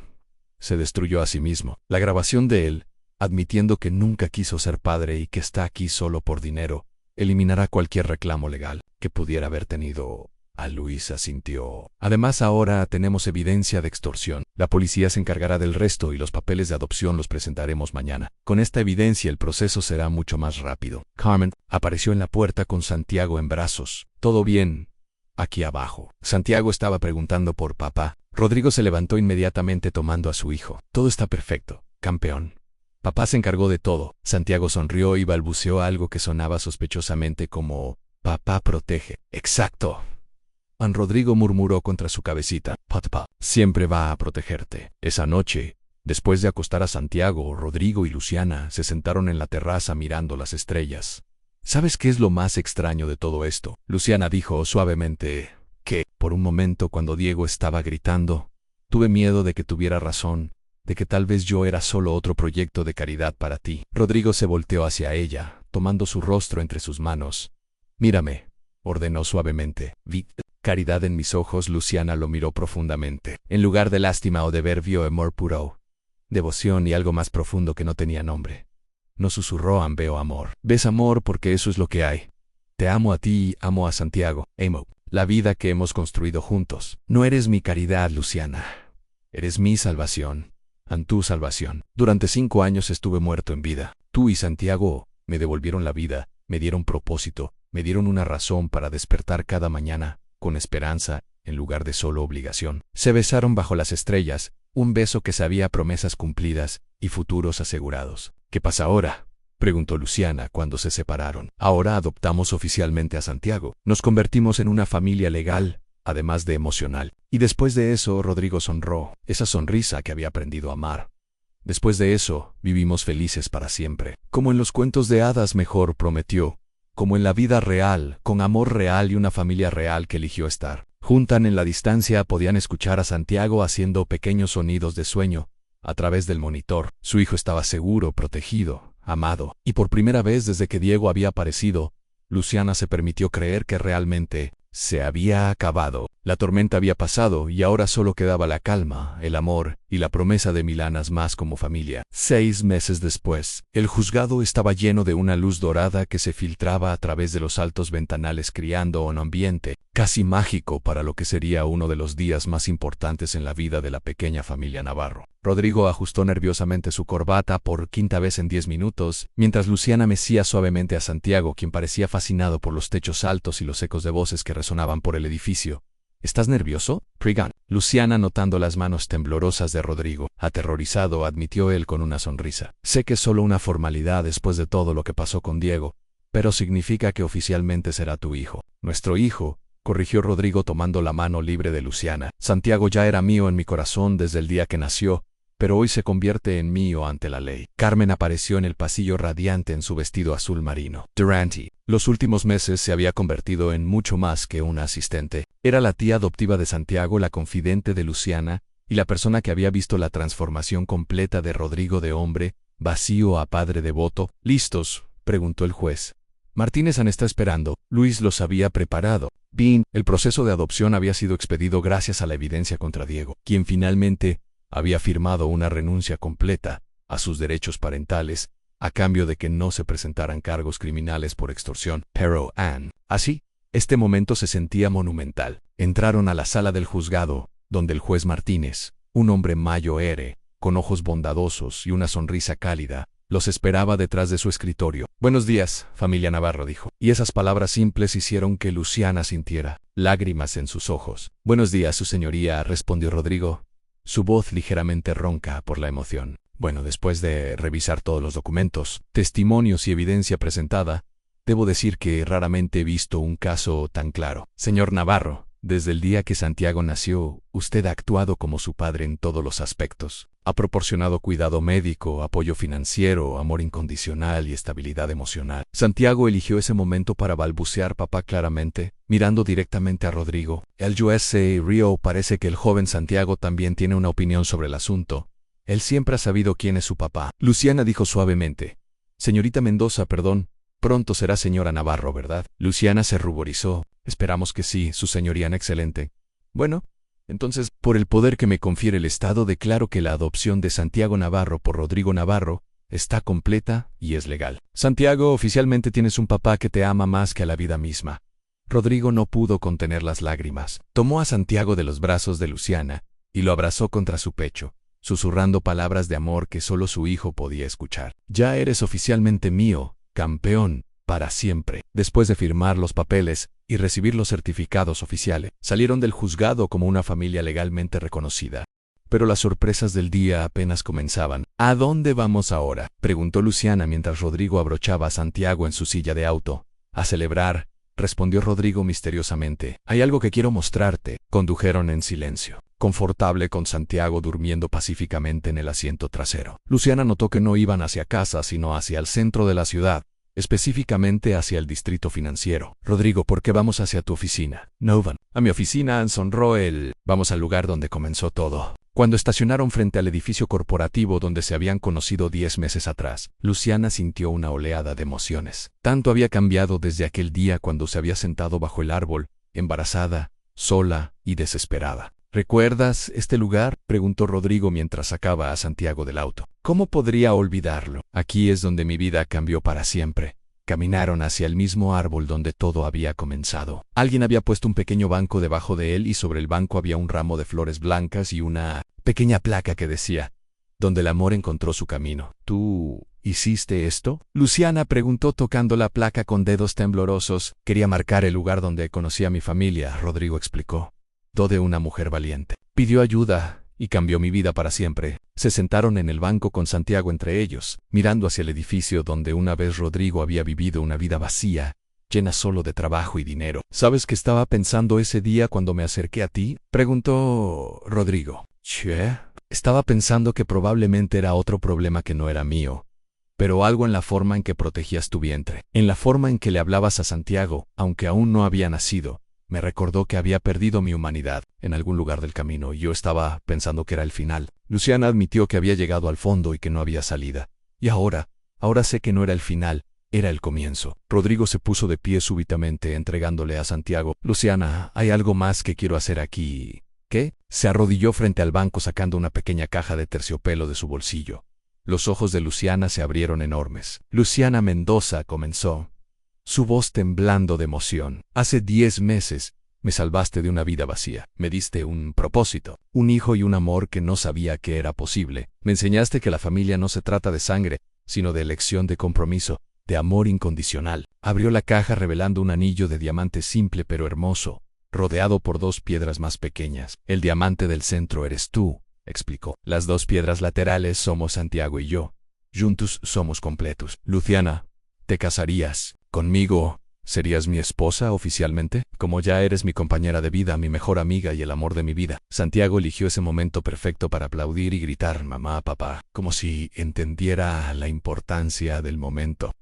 Se destruyó a sí mismo. La grabación de él, admitiendo que nunca quiso ser padre y que está aquí solo por dinero, eliminará cualquier reclamo legal que pudiera haber tenido. Luis asintió. Además, ahora tenemos evidencia de extorsión. La policía se encargará del resto y los papeles de adopción los presentaremos mañana. Con esta evidencia el proceso será mucho más rápido. Carmen apareció en la puerta con Santiago en brazos. ¿Todo bien? Aquí abajo. Santiago estaba preguntando por papá. Rodrigo se levantó inmediatamente tomando a su hijo. Todo está perfecto, campeón. Papá se encargó de todo. Santiago sonrió y balbuceó algo que sonaba sospechosamente como papá protege. Exacto. Rodrigo murmuró contra su cabecita. Papá siempre va a protegerte. Esa noche, después de acostar a Santiago, Rodrigo y Luciana se sentaron en la terraza mirando las estrellas. ¿Sabes qué es lo más extraño de todo esto? Luciana dijo suavemente que, por un momento cuando Diego estaba gritando, tuve miedo de que tuviera razón, de que tal vez yo era solo otro proyecto de caridad para ti. Rodrigo se volteó hacia ella, tomando su rostro entre sus manos. Mírame, ordenó suavemente. Vi caridad en mis ojos. Luciana lo miró profundamente. En lugar de lástima o de ver, vio amor puro, devoción y algo más profundo que no tenía nombre. No susurró, veo amor. Ves amor porque eso es lo que hay. Te amo a ti y amo a Santiago. Amo la vida que hemos construido juntos. No eres mi caridad, Luciana. Eres mi salvación. Tu salvación. Durante 5 años estuve muerto en vida. Tú y Santiago me devolvieron la vida, me dieron propósito, me dieron una razón para despertar cada mañana, con esperanza, en lugar de solo obligación. Se besaron bajo las estrellas, un beso que sabía promesas cumplidas y futuros asegurados. ¿Qué pasa ahora?, preguntó Luciana cuando se separaron. Ahora adoptamos oficialmente a Santiago. Nos convertimos en una familia legal, además de emocional. Y después de eso, Rodrigo sonrió, esa sonrisa que había aprendido a amar. Después de eso, vivimos felices para siempre. Como en los cuentos de hadas, mejor, prometió. Como en la vida real, con amor real y una familia real que eligió estar. Juntan en la distancia, podían escuchar a Santiago haciendo pequeños sonidos de sueño a través del monitor. Su hijo estaba seguro, protegido, amado. Y por primera vez desde que Diego había aparecido, Luciana se permitió creer que realmente se había acabado. La tormenta había pasado y ahora solo quedaba la calma, el amor y la promesa de 1000 años más como familia. 6 meses después, el juzgado estaba lleno de una luz dorada que se filtraba a través de los altos ventanales, creando un ambiente casi mágico para lo que sería uno de los días más importantes en la vida de la pequeña familia Navarro. Rodrigo ajustó nerviosamente su corbata por 5ª vez en 10 minutos, mientras Luciana mecía suavemente a Santiago, quien parecía fascinado por los techos altos y los ecos de voces que resonaban por el edificio. ¿Estás nervioso, Prigan? Luciana, notando las manos temblorosas de Rodrigo, aterrorizado, admitió él con una sonrisa. Sé que es solo una formalidad después de todo lo que pasó con Diego, pero significa que oficialmente será tu hijo. Nuestro hijo, corrigió Rodrigo tomando la mano libre de Luciana. Santiago ya era mío en mi corazón desde el día que nació, pero hoy se convierte en mío ante la ley. Carmen apareció en el pasillo radiante en su vestido azul marino. Durante los últimos meses se había convertido en mucho más que una asistente. Era la tía adoptiva de Santiago, la confidente de Luciana, y la persona que había visto la transformación completa de Rodrigo de hombre vacío a padre devoto. ¿Listos?, preguntó el juez. Martínez está esperando. Luis los había preparado. Bien, el proceso de adopción había sido expedido gracias a la evidencia contra Diego, quien finalmente había firmado una renuncia completa a sus derechos parentales a cambio de que no se presentaran cargos criminales por extorsión. Pero así, este momento se sentía monumental. Entraron a la sala del juzgado, donde el juez Martínez, un hombre mayor, con ojos bondadosos y una sonrisa cálida, los esperaba detrás de su escritorio. Buenos días, familia Navarro, dijo. Y esas palabras simples hicieron que Luciana sintiera lágrimas en sus ojos. Buenos días, su señoría, respondió Rodrigo, su voz ligeramente ronca por la emoción. Bueno, después de revisar todos los documentos, testimonios y evidencia presentada, debo decir que raramente he visto un caso tan claro. Señor Navarro, desde el día que Santiago nació, usted ha actuado como su padre en todos los aspectos. Ha proporcionado cuidado médico, apoyo financiero, amor incondicional y estabilidad emocional. Santiago eligió ese momento para balbucear papá claramente, mirando directamente a Rodrigo. El juez Río parece que el joven Santiago también tiene una opinión sobre el asunto. Él siempre ha sabido quién es su papá. Luciana dijo suavemente. Señorita Mendoza, perdón, pronto será señora Navarro, ¿verdad? Luciana se ruborizó. Esperamos que sí, su señoría. Excelente. Bueno, entonces, por el poder que me confiere el Estado, declaro que la adopción de Santiago Navarro por Rodrigo Navarro está completa y es legal. Santiago, oficialmente tienes un papá que te ama más que a la vida misma. Rodrigo no pudo contener las lágrimas. Tomó a Santiago de los brazos de Luciana y lo abrazó contra su pecho, susurrando palabras de amor que solo su hijo podía escuchar. Ya eres oficialmente mío, campeón, para siempre. Después de firmar los papeles y recibir los certificados oficiales, salieron del juzgado como una familia legalmente reconocida. Pero las sorpresas del día apenas comenzaban. ¿A dónde vamos ahora?, preguntó Luciana mientras Rodrigo abrochaba a Santiago en su silla de auto. A celebrar, respondió Rodrigo misteriosamente. Hay algo que quiero mostrarte. Condujeron en silencio, confortable, con Santiago durmiendo pacíficamente en el asiento trasero. Luciana notó que no iban hacia casa, sino hacia el centro de la ciudad, específicamente hacia el distrito financiero. Rodrigo, ¿por qué vamos hacia tu oficina? No van. A mi oficina, sonrió él. Vamos al lugar donde comenzó todo. Cuando estacionaron frente al edificio corporativo donde se habían conocido 10 meses atrás, Luciana sintió una oleada de emociones. Tanto había cambiado desde aquel día cuando se había sentado bajo el árbol, embarazada, sola y desesperada. ¿Recuerdas este lugar?, preguntó Rodrigo mientras sacaba a Santiago del auto. ¿Cómo podría olvidarlo? Aquí es donde mi vida cambió para siempre. Caminaron hacia el mismo árbol donde todo había comenzado. Alguien había puesto un pequeño banco debajo de él y sobre el banco había un ramo de flores blancas y una pequeña placa que decía, donde el amor encontró su camino. ¿Tú hiciste esto?, Luciana preguntó tocando la placa con dedos temblorosos. Quería marcar el lugar donde conocí a mi familia, Rodrigo explicó. De una mujer valiente. Pidió ayuda y cambió mi vida para siempre. Se sentaron en el banco con Santiago entre ellos, mirando hacia el edificio donde una vez Rodrigo había vivido una vida vacía, llena solo de trabajo y dinero. ¿Sabes qué estaba pensando ese día cuando me acerqué a ti?, preguntó Rodrigo. ¿Qué? Estaba pensando que probablemente era otro problema que no era mío, pero algo en la forma en que protegías tu vientre, en la forma en que le hablabas a Santiago, aunque aún no había nacido. Me recordó que había perdido mi humanidad en algún lugar del camino y yo estaba pensando que era el final. Luciana admitió que había llegado al fondo y que no había salida. Y ahora sé que no era el final, Era el comienzo. Rodrigo se puso de pie súbitamente, entregándole a Santiago. Luciana, hay algo más que quiero hacer aquí. ¿Qué? Se arrodilló frente al banco sacando una pequeña caja de terciopelo de su bolsillo. Los ojos de Luciana se abrieron enormes. Luciana Mendoza, comenzó, su voz temblando de emoción. Hace 10 meses me salvaste de una vida vacía. Me diste un propósito, un hijo y un amor que no sabía que era posible. Me enseñaste que la familia no se trata de sangre, sino de elección, de compromiso, de amor incondicional. Abrió la caja revelando un anillo de diamante simple pero hermoso, rodeado por 2 piedras más pequeñas. El diamante del centro eres tú, explicó. Las 2 piedras laterales somos Santiago y yo. Juntos somos completos. Luciana, ¿te casarías conmigo? ¿Serías mi esposa oficialmente? Como ya eres mi compañera de vida, mi mejor amiga y el amor de mi vida. Santiago eligió ese momento perfecto para aplaudir y gritar mamá, papá, como si entendiera la importancia del momento.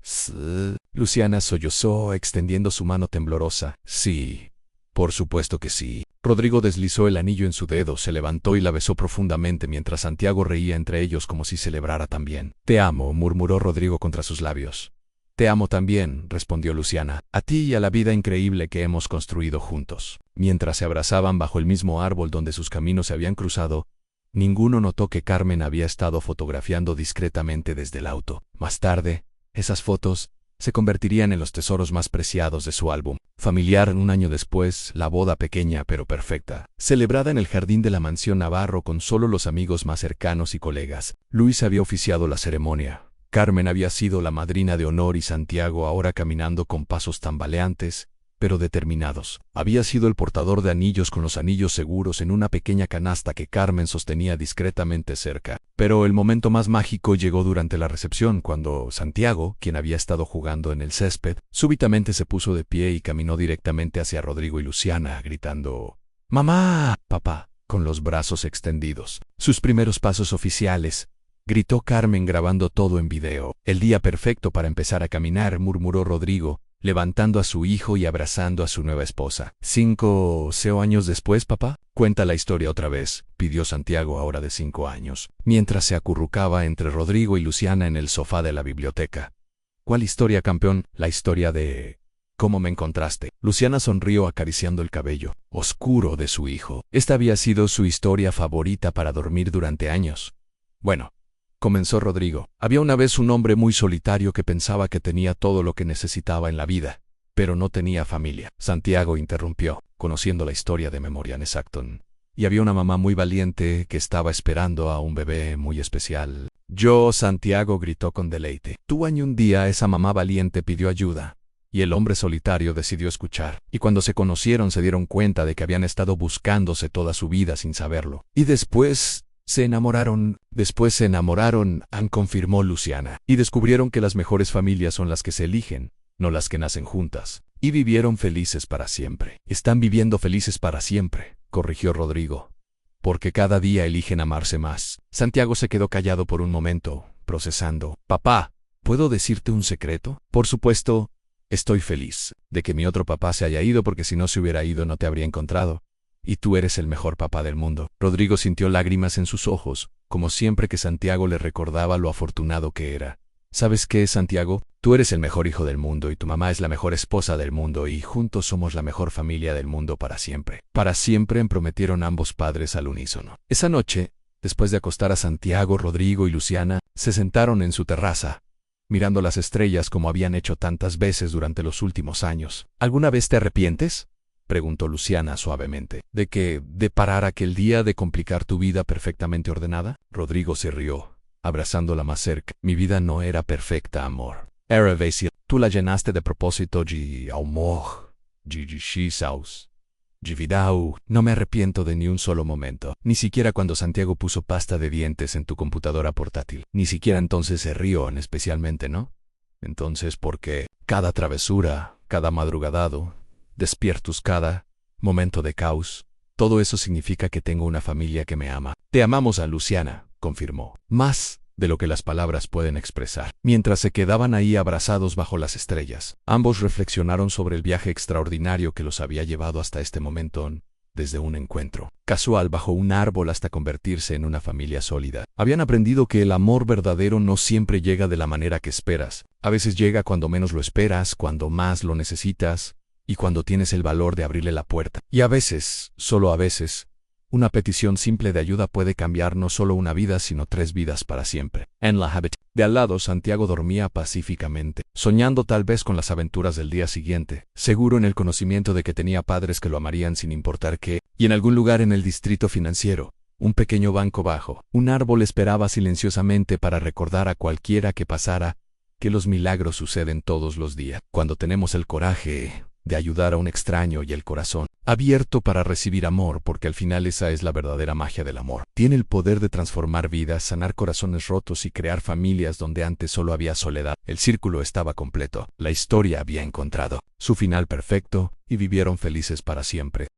Luciana sollozó, extendiendo su mano temblorosa. Sí, por supuesto que sí. Rodrigo deslizó el anillo en su dedo, se levantó y la besó profundamente mientras Santiago reía entre ellos como si celebrara también. Te amo, murmuró Rodrigo contra sus labios. Te amo también, respondió Luciana, a ti y a la vida increíble que hemos construido juntos. Mientras se abrazaban bajo el mismo árbol donde sus caminos se habían cruzado, ninguno notó que Carmen había estado fotografiando discretamente desde el auto. Más tarde, esas fotos se convertirían en los tesoros más preciados de su álbum familiar. Un año después, la boda pequeña pero perfecta, celebrada en el jardín de la mansión Navarro con solo los amigos más cercanos y colegas. Luis había oficiado la ceremonia. Carmen había sido la madrina de honor y Santiago, ahora caminando con pasos tambaleantes, pero determinados, había sido el portador de anillos con los anillos seguros en una pequeña canasta que Carmen sostenía discretamente cerca. Pero el momento más mágico llegó durante la recepción, cuando Santiago, quien había estado jugando en el césped, súbitamente se puso de pie y caminó directamente hacia Rodrigo y Luciana, gritando «¡Mamá! ¡Papá!», con los brazos extendidos. Sus primeros pasos oficiales, gritó Carmen grabando todo en video. El día perfecto para empezar a caminar, murmuró Rodrigo, levantando a su hijo y abrazando a su nueva esposa. 5 años después, papá, cuenta la historia otra vez, pidió Santiago, ahora de 5 años, mientras se acurrucaba entre Rodrigo y Luciana en el sofá de la biblioteca. ¿Cuál historia, campeón? La historia de ¿cómo me encontraste? Luciana sonrió acariciando el cabello oscuro de su hijo. Esta había sido su historia favorita para dormir durante años. Bueno, comenzó Rodrigo. Había una vez un hombre muy solitario que pensaba que tenía todo lo que necesitaba en la vida, pero no tenía familia. Santiago interrumpió, conociendo la historia de memoria exacton. Y había una mamá muy valiente que estaba esperando a un bebé muy especial. Yo, Santiago gritó con deleite. Un día esa mamá valiente pidió ayuda, y el hombre solitario decidió escuchar. Y cuando se conocieron se dieron cuenta de que habían estado buscándose toda su vida sin saberlo. Y después se enamoraron, confirmó Luciana, y descubrieron que las mejores familias son las que se eligen, no las que nacen juntas. Y vivieron felices para siempre. Están viviendo felices para siempre, corrigió Rodrigo, porque cada día eligen amarse más. Santiago se quedó callado por un momento, procesando. Papá, ¿puedo decirte un secreto? Por supuesto, estoy feliz de que mi otro papá se haya ido, porque si no se hubiera ido no te habría encontrado. Y tú eres el mejor papá del mundo. Rodrigo sintió lágrimas en sus ojos, como siempre que Santiago le recordaba lo afortunado que era. ¿Sabes qué, Santiago? Tú eres el mejor hijo del mundo y tu mamá es la mejor esposa del mundo y juntos somos la mejor familia del mundo para siempre. Para siempre, prometieron ambos padres al unísono. Esa noche, después de acostar a Santiago, Rodrigo y Luciana se sentaron en su terraza, mirando las estrellas como habían hecho tantas veces durante los últimos años. ¿Alguna vez te arrepientes?, preguntó Luciana suavemente. ¿De parar aquel día, de complicar tu vida perfectamente ordenada? Rodrigo se rió, abrazándola más cerca. Mi vida no era perfecta, amor. Era vacía. Tú la llenaste de propósito y amor. No me arrepiento de ni un solo momento. Ni siquiera cuando Santiago puso pasta de dientes en tu computadora portátil. Ni siquiera entonces se rió, especialmente, ¿no? Entonces, ¿por qué? Cada travesura, cada madrugadado, despiertos, cada momento de caos, todo eso significa que tengo una familia que me ama. Te amamos, a Luciana, confirmó. Más de lo que las palabras pueden expresar. Mientras se quedaban ahí abrazados bajo las estrellas, ambos reflexionaron sobre el viaje extraordinario que los había llevado hasta este momento. desde un encuentro casual bajo un árbol hasta convertirse en una familia sólida. Habían aprendido que el amor verdadero no siempre llega de la manera que esperas. A veces llega cuando menos lo esperas, cuando más lo necesitas y cuando tienes el valor de abrirle la puerta. Y a veces, solo a veces, una petición simple de ayuda puede cambiar no solo una vida, sino 3 vidas para siempre. En la habitación de al lado, Santiago dormía pacíficamente, soñando tal vez con las aventuras del día siguiente, seguro en el conocimiento de que tenía padres que lo amarían sin importar qué, y en algún lugar en el distrito financiero, un pequeño banco bajo un árbol esperaba silenciosamente para recordar a cualquiera que pasara que los milagros suceden todos los días, cuando tenemos el coraje de ayudar a un extraño y el corazón abierto para recibir amor, porque al final esa es la verdadera magia del amor. Tiene el poder de transformar vidas, sanar corazones rotos y crear familias donde antes solo había soledad. El círculo estaba completo, la historia había encontrado su final perfecto y vivieron felices para siempre.